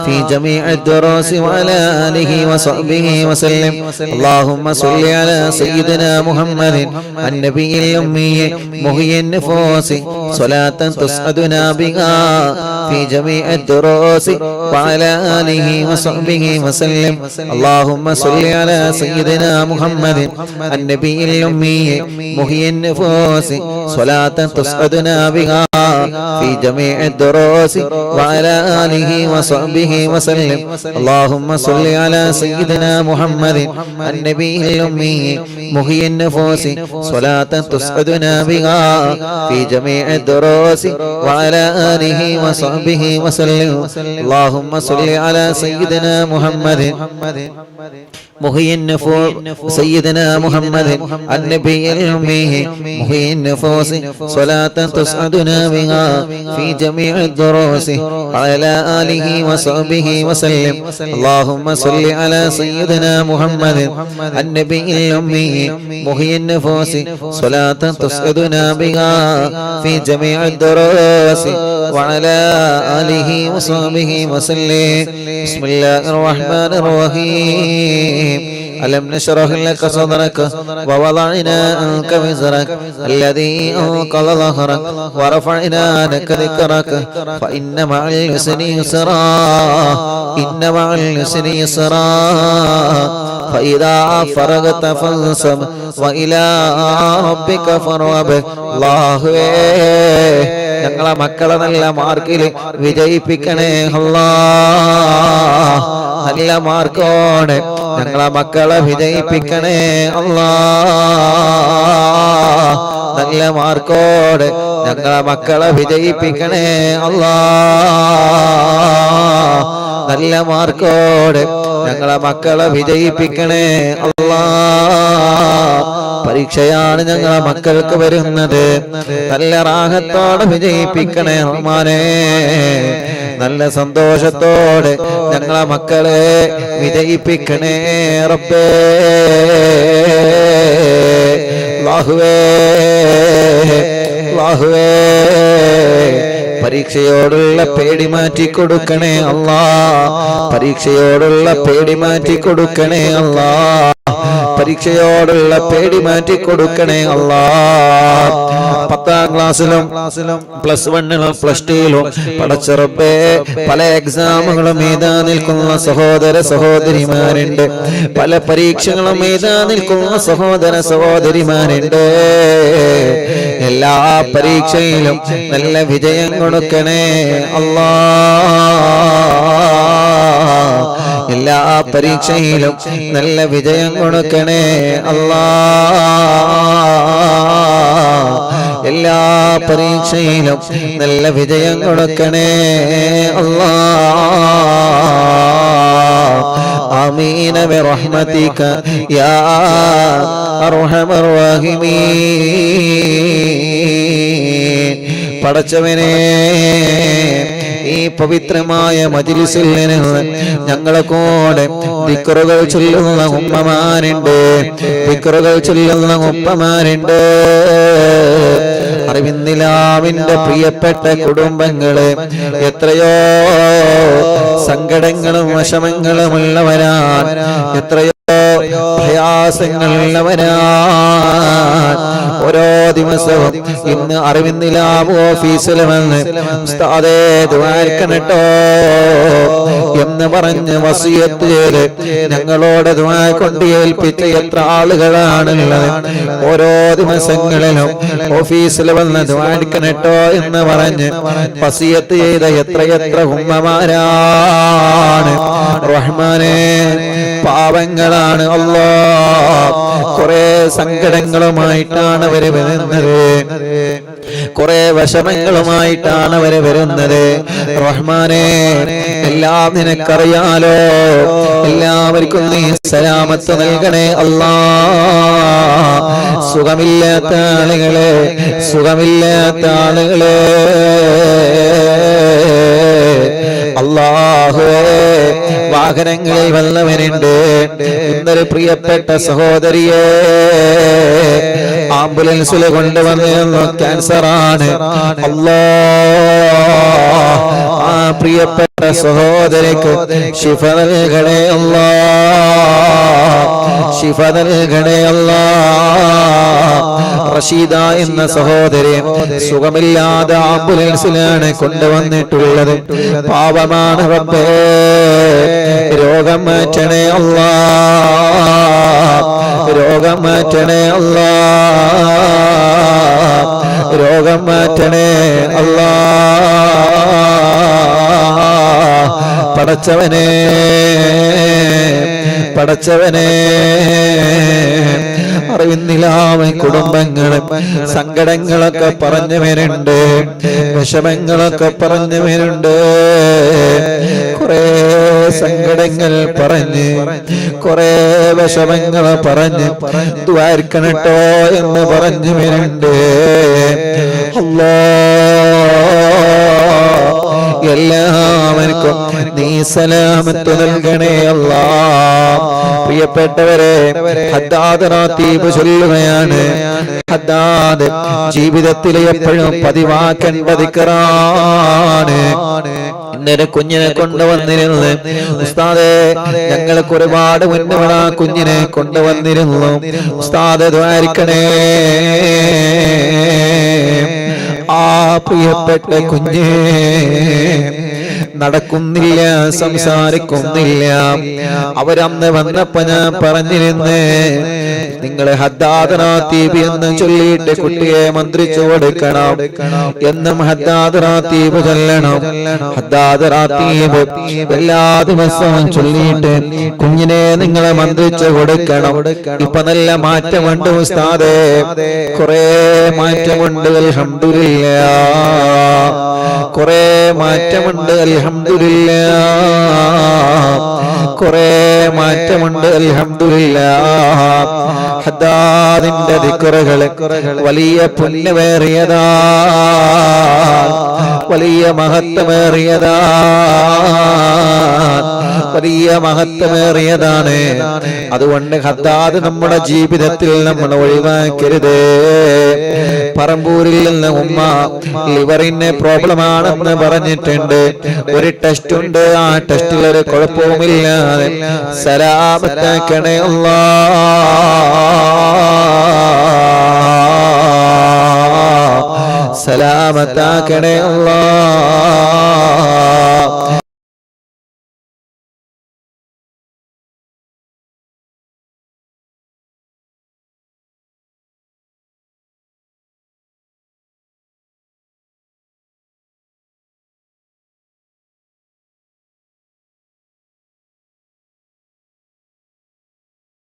S1: في جميع الدروس وعلى آله وصحبه وسلم. اللهم صل على سيدنا محمد النبي الأمي محيي النفوس صلاة تسعدنا بها في جميع الدروس وعلى آله وصحبه وسلم. اللهم صل على سيدنا محمد النبي الأمي محيي النفوس صلاة تسعدنا بها في جميع الدروس وعلى آله وصحبه وسلم. اللهم صل على سيدنا محمد النبي الأمي محيي النفوس صلاة تسعدنا بها في جميع الدروس وعلى آله وصحبه وسلم. اللهم صل على سيدنا محمد محيي النفوس سيدنا محمد النبي الأمي محيي النفوس صلاة تسعدنا بها في جميع الدروس وعلى آله وصحبه وسلم. اللهم صل على سيدنا محمد النبي الأمي محيي النفوس صلاة تسعدنا بها في جميع الدروس وعلى آله وصحبه وسلم. بسم الله الرحمن الرحيم. ألم نشرح لك صدرك ووضعنا عنك وزرك الذي أنقض ظهرك ورفعنا لك ذكرك فإن مع العسر يسرا فإذا فرغت فانصب وإلى ربك فارغب. അല്ലാഹുവേ, ഞങ്ങളെ മക്കളെ നല്ല മാർക്കിൽ വിജയിപ്പിക്കണേ അല്ലാഹ്. നല്ല മാർക്കോടെ ഞങ്ങളെ മക്കളെ വിജയിപ്പിക്കണേ അല്ലാ. നല്ല മാർക്കോടെ ഞങ്ങളെ മക്കളെ വിജയിപ്പിക്കണേ അല്ലാ. നല്ല മാർക്കോടെ ഞങ്ങളെ മക്കളെ വിജയിപ്പിക്കണേ അല്ലാ. പരീക്ഷയാണ് ഞങ്ങളെ മക്കൾക്ക് വരുന്നത്. നല്ല റാഹത്തോടെ വിജയിപ്പിക്കണേ റഹ്മാനേ. നല്ല സന്തോഷത്തോടെ ഞങ്ങളെ മക്കളെ വിജയിപ്പിക്കണേ റബ്ബേ. അല്ലാഹുവേ അല്ലാഹുവേ പരീക്ഷയോടുള്ള പേടി മാറ്റി കൊടുക്കണേ അല്ലാ. പരീക്ഷയോടുള്ള പേടി മാറ്റി കൊടുക്കണേ അല്ലാ. പരീക്ഷയോടുള്ള പേടി മാറ്റി കൊടുക്കണേ അല്ലാ. 10ാം ക്ലാസ്സിലും +1ലും +2ലും പടച്ച റബ്ബേ പല എക്സാമുകളും എഴുതാൻ നിൽക്കുന്ന സഹോദര സഹോദരിമാരുണ്ട്. പല പരീക്ഷകളും എഴുതാൻ നിൽക്കുന്ന സഹോദര സഹോദരിമാരുണ്ട്. എല്ലാ പരീക്ഷയിലും നല്ല വിജയം കൊടുക്കണേ അല്ലാ. എല്ലാ പരീക്ഷയിലും നല്ല വിജയം കൊടുക്കണേ അല്ലാ. എല്ലാ പരീക്ഷയിലും നല്ല വിജയം കൊടുക്കണേ അല്ലാ. ആമീന ബിറഹ്മതിക യാ അർഹമർ റഹീമീൻ. പടച്ചവനേ ഈ പവിത്രമായ മജ്‌ലിസിൽ നിന്ന് ഞങ്ങളെ കൂടെ ദിക്റുകൾ ചൊല്ലുന്ന ഉമ്മമാരുണ്ട്. ദിക്റുകൾ ചൊല്ലുന്ന ഉമ്മമാരുണ്ട്. അറിവിന്ദിലാവിന്റെ പ്രിയപ്പെട്ട കുടുംബങ്ങളെ എത്രയോ സങ്കടങ്ങളും വിഷമങ്ങളും ഉള്ളവരാണ്. എത്രയോ പ്രയാസങ്ങളുള്ളവരാണ്. ഓരോ ദിവസവും ഇന്ന് അറിവിന്ദിലാവ് ഓഫീസിൽ വന്ന് ഉസ്താദേ ദുആക്കണട്ടോ എന്ന് പറഞ്ഞ് വസിയത്ത് ചെയ്ത് ഞങ്ങളോട് ദുആ കൊണ്ട് ഏൽപ്പിച്ച എത്ര ആളുകളാണുള്ളത്. ഓരോ ദിവസങ്ങളിലും ഓഫീസിൽ വന്ന് ദുആക്കണട്ടോ എന്ന് പറഞ്ഞ് വസിയത്ത് ചെയ്ത എത്ര ഉമ്മമാരാണ്. റഹ്മാനേ പാവങ്ങളാണ് അല്ലാഹ്. കുറെ സങ്കടങ്ങളുമായിട്ടാണ് അവര് വരുന്നത്. കുറെ വിഷമങ്ങളുമായിട്ടാണ് അവര് വരുന്നത്. റഹ്മാനേ എല്ലാം നിനക്കറിയാലോ. എല്ലാവർക്കും നീ സലാമത്ത് നൽകണേ അല്ലാഹ്. സുഖമില്ലാത്ത ആളുകളെ അല്ലാഹുവേ വാഹനങ്ങളിൽ വന്നവനുണ്ട്. ഇന്നൊരു പ്രിയപ്പെട്ട സഹോദരിയെ ആംബുലൻസിൽ കൊണ്ടുവന്നിരുന്നു. ക്യാൻസറാണ്. അല്ലാഹ് ആ പ്രിയപ്പെട്ട സഹോദരിക്ക് ശിഫ നൽകണേ അല്ലാഹ്. ശിഫ നൽകണേ അല്ലാഹ്. റഷീദ എന്ന സഹോദരി സുഖമില്ലാതെ ആംബുലൻസിലാണ് കൊണ്ടുവന്നിട്ടുള്ളത്. പാപമാണ് റബ്ബേ. രോഗം മാറ്റണേ അല്ലാഹ്. രോഗം മാറ്റണേ അല്ലാഹ്. രോഗം മാറ്റണേ അല്ലാഹ്. പടച്ചവനേ അറിവിന്ദിലാവൻ കുടുംബങ്ങളും സങ്കടങ്ങളൊക്കെ പറഞ്ഞവരുണ്ട്. വിഷമങ്ങളൊക്കെ പറഞ്ഞവരുണ്ട്. കുറെ സങ്കടങ്ങൾ പറഞ്ഞ് കുറെ വിഷമങ്ങൾ പറഞ്ഞ് ദ്വാരിക്കണട്ടോ എന്ന് പറഞ്ഞവരുണ്ട്. എല്ലാവർക്കും നീ സലാമത്ത് നൽകണേ അല്ലാഹ്. പ്രിയപ്പെട്ടവരെ ഹദ്ദാദ് റാത്തീബ് ചൊല്ലുകയാണ്. ഹദ്ദാദ് ജീവിതത്തിലെ എപ്പോഴും പതിവാക്കേണ്ട ദിക്റാണ്. ഇന്നൊരു കുഞ്ഞിനെ കൊണ്ടുവന്നിരുന്നു. ഉസ്താദേ ഞങ്ങൾക്ക് ഒരുപാട് മുന്നേ ആ കുഞ്ഞിനെ കൊണ്ടുവന്നിരുന്നു. ഉസ്താദ് ദ്വാരിക്കണേ. ആ പ്രിയപ്പെട്ട കുഞ്ഞേ നടക്കുന്നില്ല, സംസാരിക്കുന്നില്ല. അവരന്ന് വന്നപ്പോ ഞാൻ പറഞ്ഞിരുന്നേ നിങ്ങൾ ഹദ്ദാദ് റാത്തീബ് എന്ന് ചൊല്ലിയിട്ട് കുട്ടിയെ മന്ത്രിച്ചു കൊടുക്കണം. എന്നും ഹദ്ദാദ് റാത്തീബ് ചൊല്ലണം. ഹദ്ദാദ് റാത്തീബ് എല്ലാ ദിവസവും ചൊല്ലിയിട്ട് കുഞ്ഞിനെ നിങ്ങളെ മന്ത്രിച്ചു കൊടുക്കണം. ഇപ്പൊ നല്ല മാറ്റമുണ്ട് ഉസ്താദേ, കുറെ മാറ്റമുണ്ട് അൽഹംദുലില്ലാഹ്, കുറെ മാറ്റമുണ്ട് അൽഹംദുലില്ലാഹ്, കുറെ മാറ്റമുണ്ട് അൽഹംദുലില്ലാഹ്. ഹദ്ദാദിന്റെ ദിക്റുകള് വലിയ പുണ്യമേറിയതാ, വലിയ മഹത്വമേറിയതാ, വലിയ മഹത്വമേറിയതാണ്. അതുകൊണ്ട് ഹദ്ദാദ് നമ്മുടെ ജീവിതത്തിൽ നമ്മൾ ഒഴിവാക്കരുത്. പറമ്പൂരിൽ നിന്ന് ഉമ്മ ലിവറിന് പ്രോബ്ലം ആണെന്ന് പറഞ്ഞിട്ടുണ്ട്. ഒരു ടെസ്റ്റ് ഉണ്ട്, ആ ടെസ്റ്റിൽ ഒരു കുഴപ്പവുമില്ലാതെ സലാമത്താക്കണേ അല്ലാഹ്, സലാമത്താക്കണേ അല്ലാഹ്.